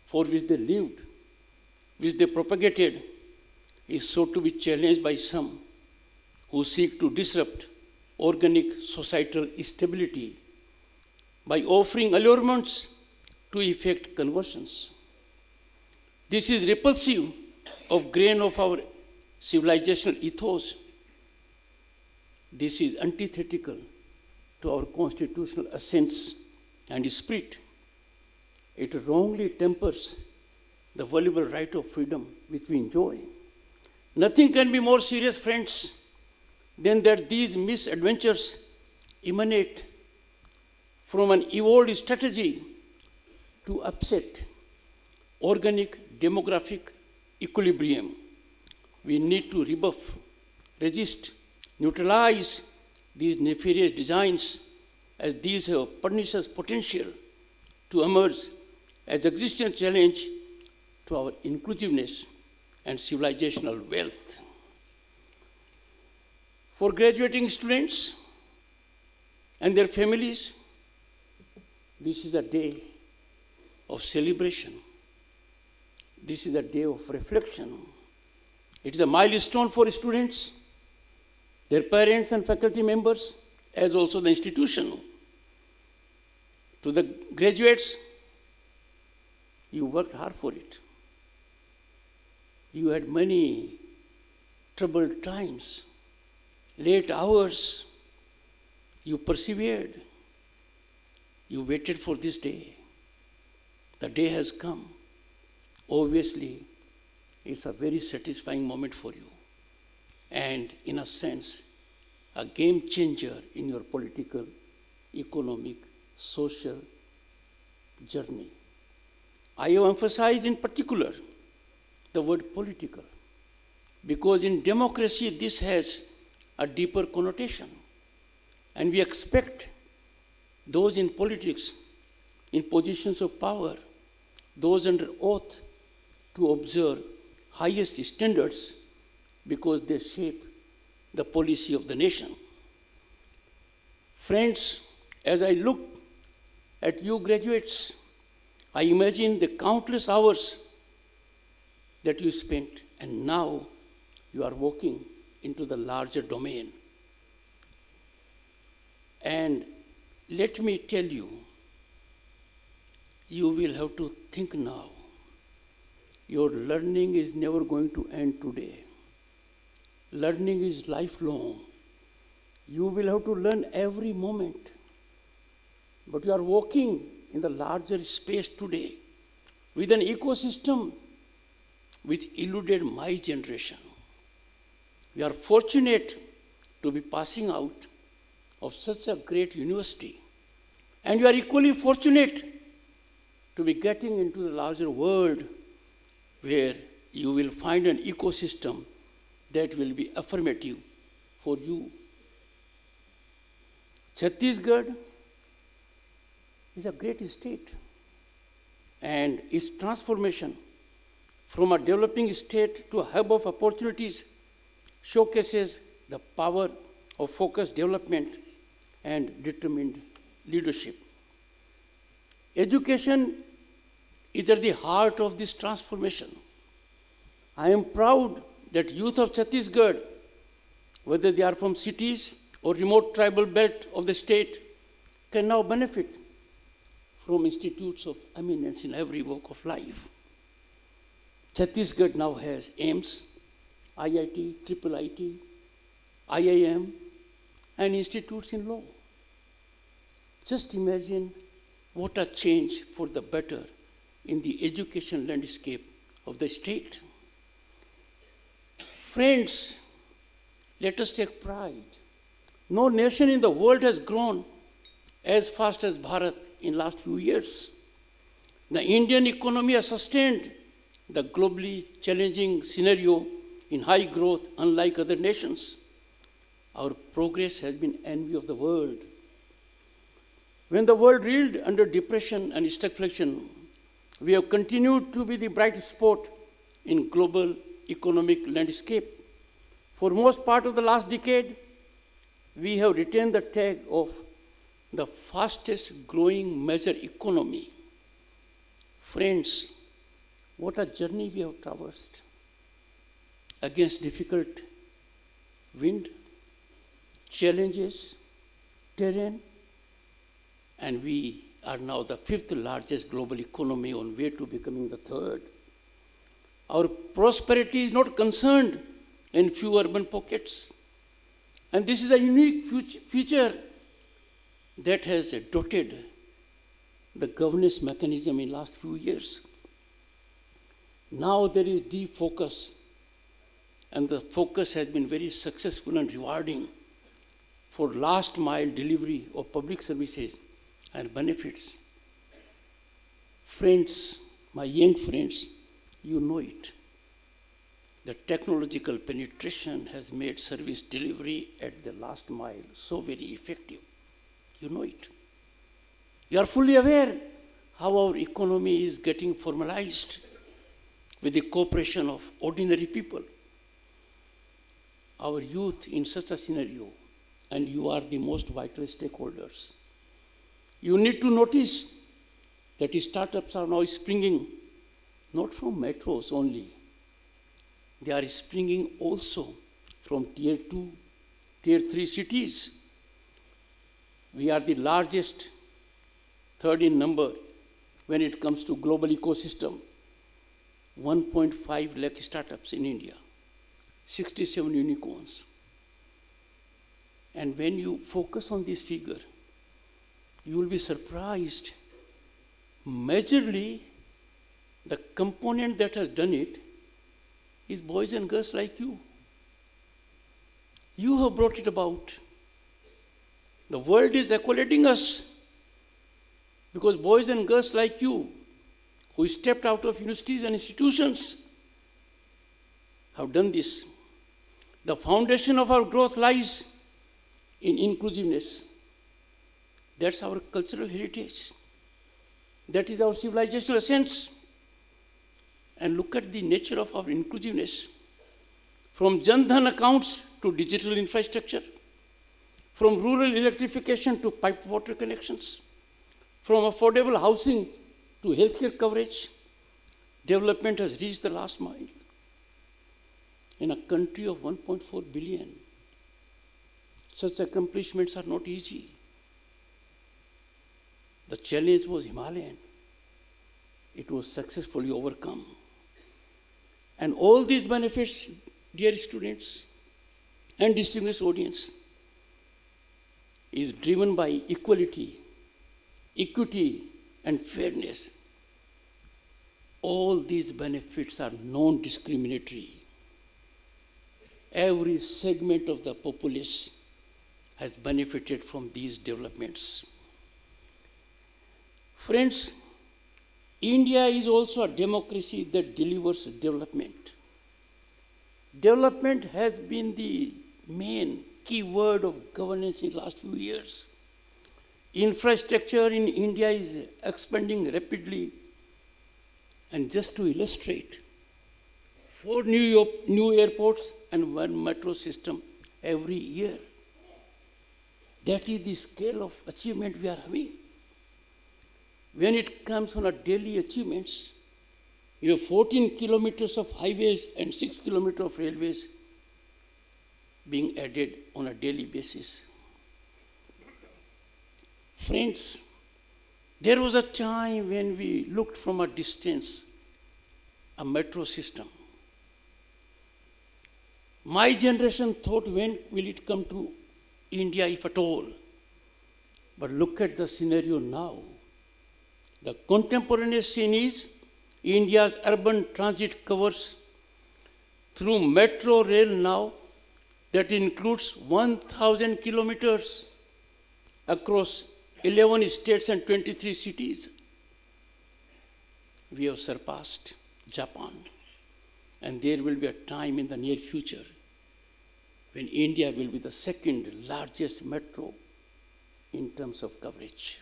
for which they lived, which they propagated, is so to be challenged by some who seek to disrupt organic societal stability by offering allurements to effect conversions. This is repulsive of grain of our civilizational ethos. This is antithetical to our constitutional essence and spirit. It wrongly tempers the valuable right of freedom which we enjoy. Nothing can be more serious, friends, than that these misadventures emanate from an evolved strategy to upset organic demographic equilibrium. We need to rebuff, resist, neutralize these nefarious designs, as these have pernicious potential to emerge as existential challenge to our inclusiveness and civilizational wealth. For graduating students and their families, this is a day of celebration. This is a day of reflection. It is a milestone for students, their parents and faculty members, as also the institution. To the graduates, you worked hard for it. You had many troubled times, late hours. You persevered. You waited for this day. The day has come. Obviously, it's a very satisfying moment for you. And in a sense, a game changer in your political, economic, social journey. I have emphasized in particular the word political, because in democracy this has a deeper connotation. And we expect those in politics, in positions of power, those under oath to observe highest standards because they shape the policy of the nation. Friends, as I look at you graduates, I imagine the countless hours that you spent, and now you are walking into the larger domain. And let me tell you, you will have to think now. Your learning is never going to end today. Learning is lifelong. You will have to learn every moment. But you are walking in the larger space today with an ecosystem which eluded my generation. We are fortunate to be passing out of such a great university. And you are equally fortunate to be getting into the larger world where you will find an ecosystem that will be affirmative for you. Chhattisgarh is a great state, and its transformation from a developing state to a hub of opportunities showcases the power of focused development and determined leadership. Education is at the heart of this transformation. I am proud that youth of Chhattisgarh, whether they are from cities or remote tribal belt of the state, can now benefit from institutes of eminence in every walk of life. Chhattisgarh now has AIIMS, IIT, IIIT, IIM, and institutes in law. Just imagine what a change for the better in the education landscape of the state. Friends, let us take pride. No nation in the world has grown as fast as Bharat in last few years. The Indian economy has sustained the globally challenging scenario in high growth, unlike other nations. Our progress has been envy of the world. When the world reeled under depression and stagflation, we have continued to be the bright spot in global economic landscape. For most part of the last decade, we have retained the tag of the fastest growing major economy. Friends, what a journey we have traversed against difficult wind, challenges, terrain, and we are now the 5th largest global economy on way to becoming the 3rd. Our prosperity is not concerned in few urban pockets. And this is a unique feature that has dotted the governance mechanism in last few years. Now there is deep focus, and the focus has been very successful and rewarding for last mile delivery of public services and benefits. Friends, my young friends, you know it. The technological penetration has made service delivery at the last mile so very effective. You know it. You are fully aware how our economy is getting formalized with the cooperation of ordinary people. Our youth in such a scenario, and you are the most vital stakeholders. You need to notice that startups are now springing not from metros only. They are springing also from tier 2, tier 3 cities. We are the largest, 3rd in number when it comes to global ecosystem. 1.5 lakh startups in India, 67 unicorns. And when you focus on this figure, you will be surprised. Majorly, the component that has done it is boys and girls like you. You have brought it about. The world is accolading us because boys and girls like you, who stepped out of universities and institutions, have done this. The foundation of our growth lies in inclusiveness. That's our cultural heritage. That is our civilizational essence. and look at the nature of our inclusiveness. From Jan Dhan accounts to digital infrastructure, from rural electrification to piped water connections, from affordable housing to healthcare coverage, development has reached the last mile. In a country of 1.4 billion, such accomplishments are not easy. The challenge was Himalayan. It was successfully overcome. And all these benefits, dear students and distinguished audience, is driven by equality, equity, and fairness. All these benefits are non-discriminatory. Every segment of the populace has benefited from these developments. Friends, India is also a democracy that delivers development. Development has been the main key word of governance in the last few years. Infrastructure in India is expanding rapidly. And just to illustrate, 4 new airports and 1 metro system every year. That is the scale of achievement we are having. When it comes on a daily achievements, you have 14 kilometers of highways and 6 kilometers of railways being added on a daily basis. Friends, there was a time when we looked from a distance a metro system. My generation thought, when will it come to India, if at all? But look at the scenario now. The contemporaneous scene is India's urban transit covers through metro rail now that includes 1,000 kilometers across 11 states and 23 cities. We have surpassed Japan, and there will be a time in the near future when India will be the second largest metro in terms of coverage.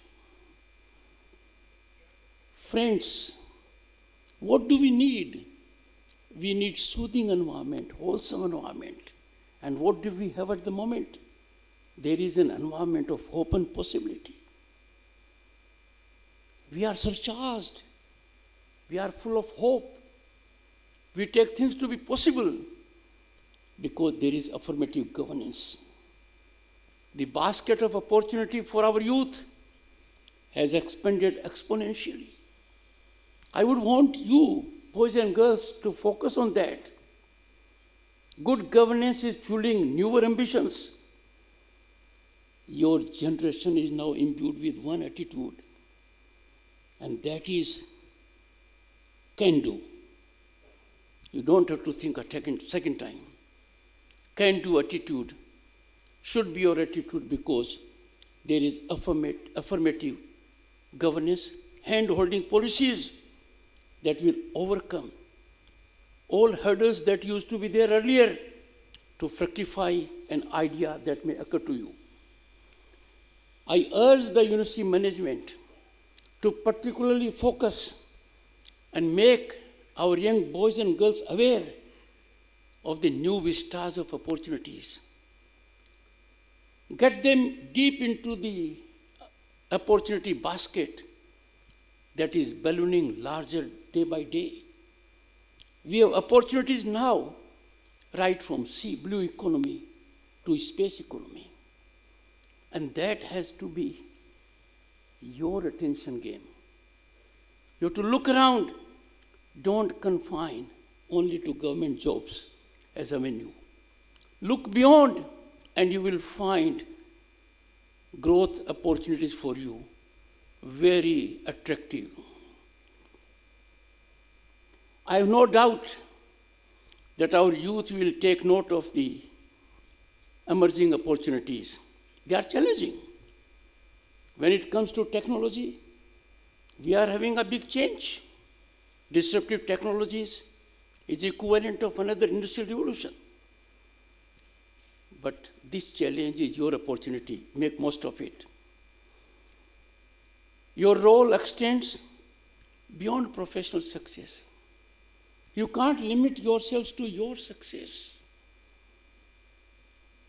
Friends, what do we need? We need soothing environment, wholesome environment. And what do we have at the moment? There is an environment of hope and possibility. We are surcharged. We are full of hope. We take things to be possible because there is affirmative governance. The basket of opportunity for our youth has expanded exponentially. I would want you, boys and girls, to focus on that. Good governance is fueling newer ambitions. Your generation is now imbued with one attitude, and that is can do. You don't have to think a second time. Can do attitude should be your attitude because there is affirmative governance, hand-holding policies that will overcome all hurdles that used to be there earlier to fructify an idea that may occur to you. I urge the university management to particularly focus and make our young boys and girls aware of the new vistas of opportunities. Get them deep into the opportunity basket that is ballooning larger day by day. We have opportunities now, right from sea blue economy to space economy. And that has to be your attention game. You have to look around. Don't confine only to government jobs as a menu. Look beyond and you will find growth opportunities for you very attractive. I have no doubt that our youth will take note of the emerging opportunities. They are challenging. When it comes to technology, we are having a big change. Disruptive technologies is equivalent of another industrial revolution. But this challenge is your opportunity. Make most of it. Your role extends beyond professional success. You can't limit yourselves to your success.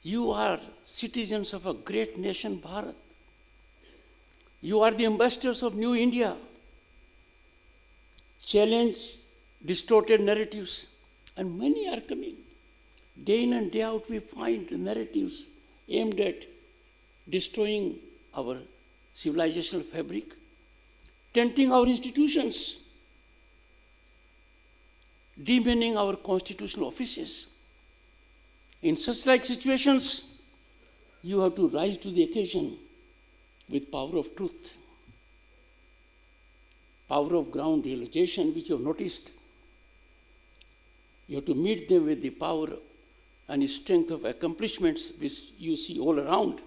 You are citizens of a great nation, Bharat. You are the ambassadors of New India. Challenge distorted narratives, and many are coming. Day in and day out, we find narratives aimed at destroying our civilizational fabric, tainting our institutions, demeaning our constitutional offices. In such like situations, you have to rise to the occasion with power of truth, power of ground realization, which you have noticed. You have to meet them with the power and strength of accomplishments which you see all around.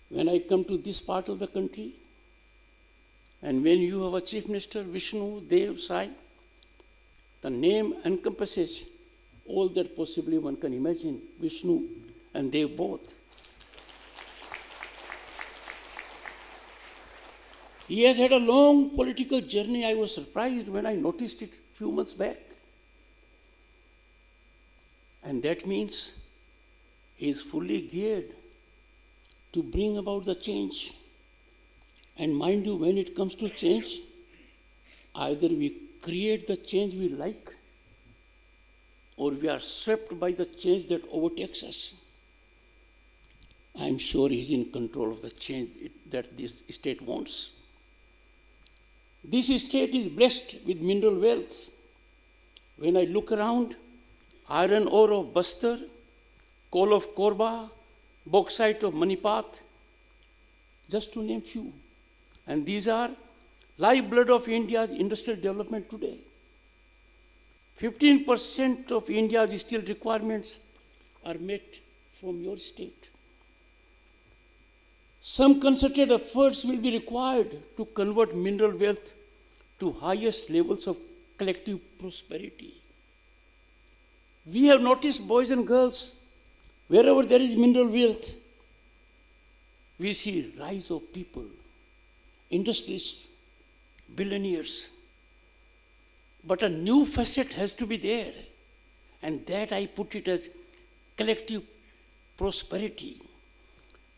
When I come to this part of the country, and when you have a Chief Minister, Vishnu Dev Sai, the name encompasses all that possibly one can imagine, Vishnu and Dev both. He has had a long political journey. I was surprised when I noticed it a few months back. And that means he is fully geared to bring about the change. And mind you, when it comes to change, either we create the change we like, or we are swept by the change that overtakes us. I am sure he is in control of the change that this state wants. This state is blessed with mineral wealth. When I look around, iron ore of Bastar, coal of Korba, bauxite of Manipat, just to name few. And these are lifeblood of India's industrial development today. 15% of India's steel requirements are met from your state. Some concerted efforts will be required to convert mineral wealth to highest levels of collective prosperity. We have noticed, boys and girls, wherever there is mineral wealth, we see rise of people, industrialists, billionaires. But a new facet has to be there, and that I put it as collective prosperity.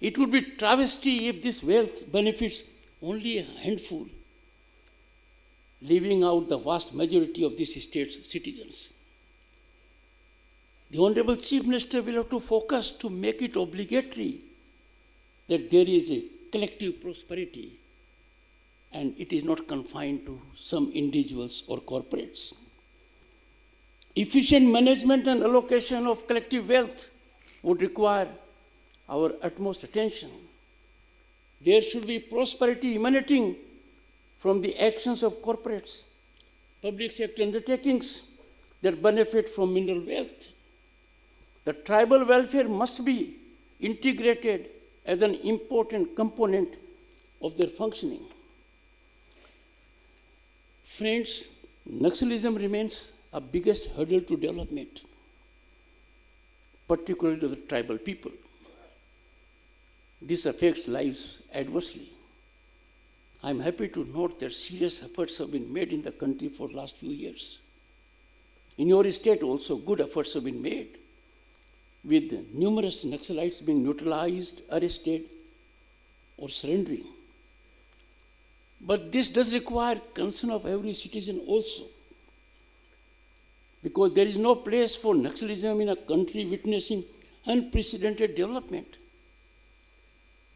It would be travesty if this wealth benefits only a handful, leaving out the vast majority of this state's citizens. The Honorable Chief Minister will have to focus to make it obligatory that there is a collective prosperity, and it is not confined to some individuals or corporates. Efficient management and allocation of collective wealth would require our utmost attention. There should be prosperity emanating from the actions of corporates, public sector undertakings that benefit from mineral wealth. The tribal welfare must be integrated as an important component of their functioning. Friends, Naxalism remains a biggest hurdle to development, particularly to the tribal people. This affects lives adversely. I am happy to note that serious efforts have been made in the country for the last few years. In your state also, good efforts have been made, with numerous Naxalites being neutralized, arrested, or surrendering. But this does require concern of every citizen also, because there is no place for Naxalism in a country witnessing unprecedented development.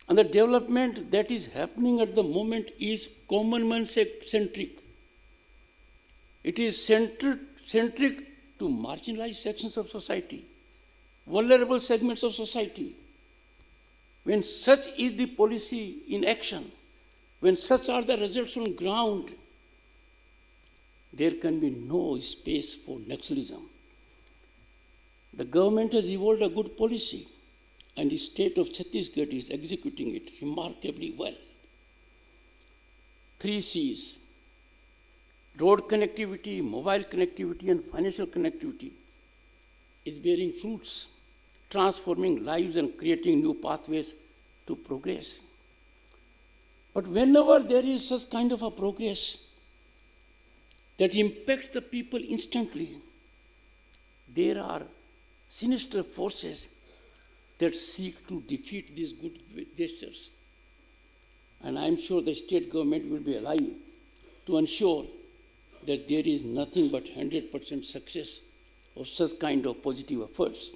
And the development that is happening at the moment is common man-centric. It is centric to marginalized sections of society, vulnerable segments of society. When such is the policy in action, when such are the results on ground, there can be no space for Naxalism. The government has evolved a good policy, and the state of Chhattisgarh is executing it remarkably well. 3 C's: road connectivity, mobile connectivity, and financial connectivity is bearing fruits, transforming lives and creating new pathways to progress. But whenever there is such kind of a progress, that impacts the people instantly. There are sinister forces that seek to defeat these good gestures. And I'm sure the state government will be alive to ensure that there is nothing but 100% success of such kind of positive efforts.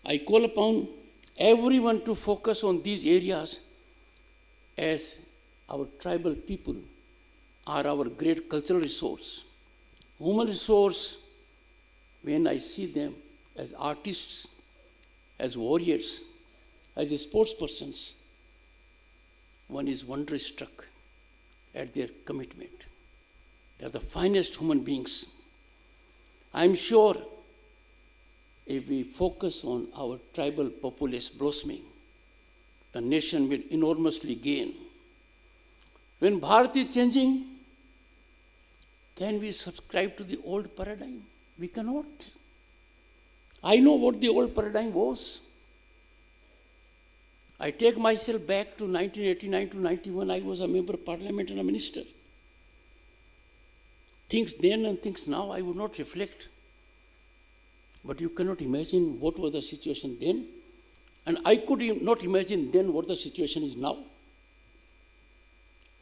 I call upon everyone to focus on these areas, as our tribal people are our great cultural resource. Human resource, when I see them as artists, as warriors, as sportspersons, one is wonderstruck at their commitment. They are the finest human beings. I'm sure if we focus on our tribal populace blossoming, the nation will enormously gain. When Bharat is changing, can we subscribe to the old paradigm? We cannot. I know what the old paradigm was. I take myself back to 1989 to 91. I was a member of parliament and a minister. Things then and things now, I would not reflect. But you cannot imagine what was the situation then. And I could not imagine then what the situation is now.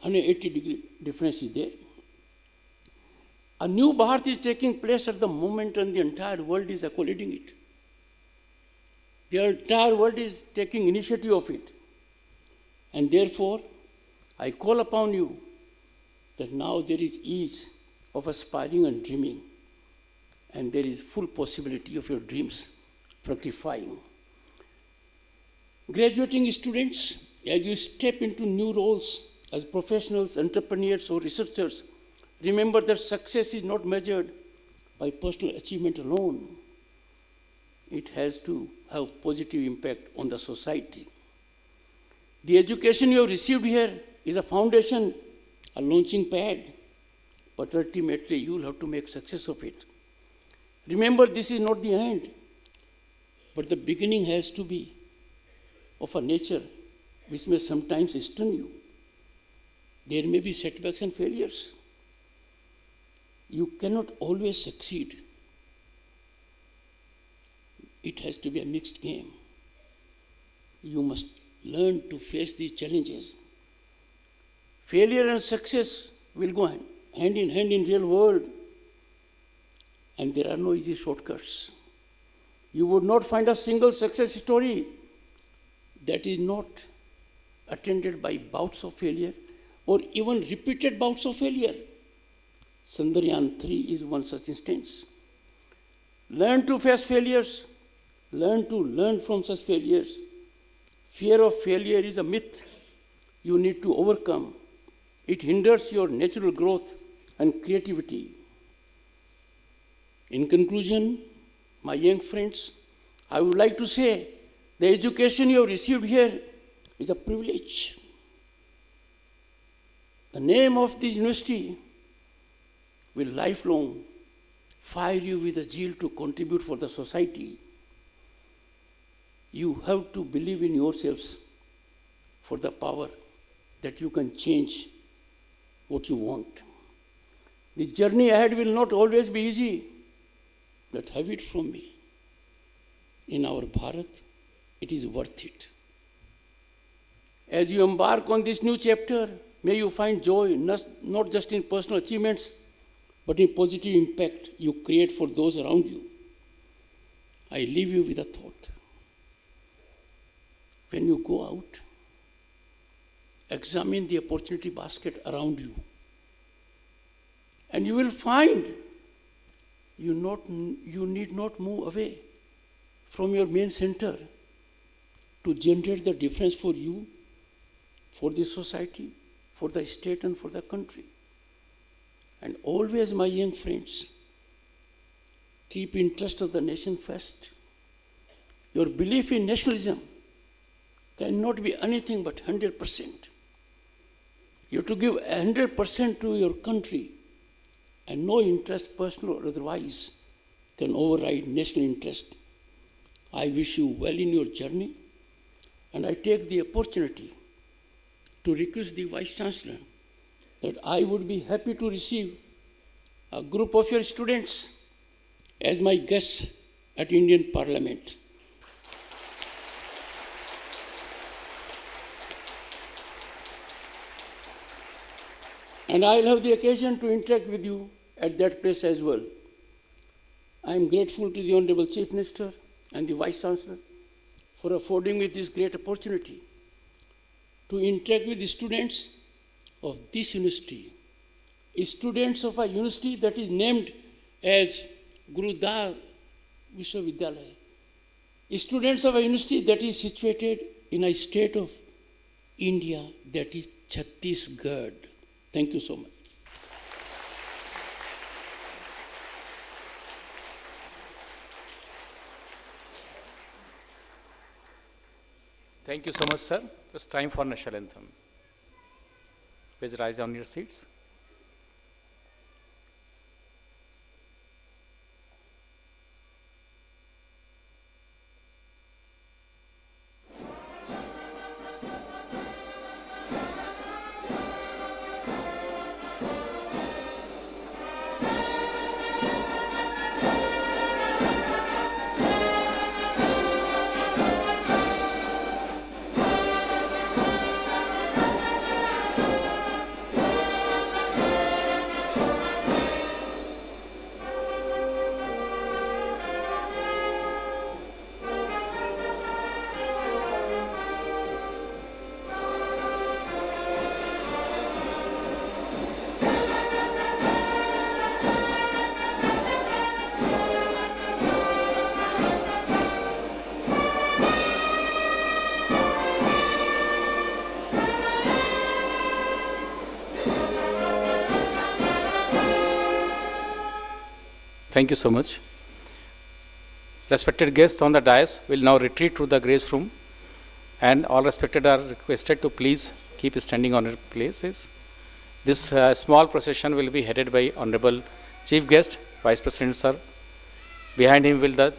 180-degree difference is there. A new Bharat is taking place at the moment, and the entire world is accolading it. The entire world is taking initiative of it. And therefore, I call upon you that now there is ease of aspiring and dreaming, and there is full possibility of your dreams fructifying. Graduating students, as you step into new roles as professionals, entrepreneurs, or researchers, remember that success is not measured by personal achievement alone. It has to have positive impact on the society. The education you have received here is a foundation, a launching pad, but ultimately you will have to make success of it. Remember, this is not the end, but the beginning has to be of a nature which may sometimes stun you. There may be setbacks and failures. You cannot always succeed. It has to be a mixed game. You must learn to face these challenges. Failure and success will go hand in hand in real world, and there are no easy shortcuts. You would not find a single success story that is not attended by bouts of failure or even repeated bouts of failure. Chandrayaan 3 is one such instance. Learn to face failures. Learn to learn from such failures. Fear of failure is a myth you need to overcome. It hinders your natural growth and creativity. In conclusion, my young friends, I would like to say the education you have received here is a privilege. The name of the university will lifelong fire you with a zeal to contribute for the society. You have to believe in yourselves for the power that you can change what you want. The journey ahead will not always be easy, but have it from me. In our Bharat, it is worth it. As you embark on this new chapter, may you find joy not just in personal achievements, but in positive impact you create for those around you. I leave you with a thought. When you go out, examine the opportunity basket around you, and you will find you need not move away from your main center to generate the difference for you, for the society, for the state, and for the country. And always, my young friends, keep interest of the nation first. Your belief in nationalism cannot be anything but 100%. You have to give 100% to your country, and no interest, personal or otherwise, can override national interest. I wish you well in your journey, and I take the opportunity to request the Vice Chancellor that I would be happy to receive a group of your students as my guests at Indian Parliament. And I'll have the occasion to interact with you at that place as well. I am grateful to the Honorable Chief Minister and the Vice Chancellor for affording me this great opportunity to interact with the students of this university, students of a university that is named as Gurugram Vishwavidyalaya, students of a university that is situated in a state of India that is Chhattisgarh. Thank you so much. Thank you so much, sir. It's time for national anthem. Please rise on your seats. Thank you so much. Respected guests on the dais will now retreat to the grace room, and all respected are requested to please keep standing on your places. This small procession will be headed by Honorable Chief Guest, Vice President Sir. Behind him will the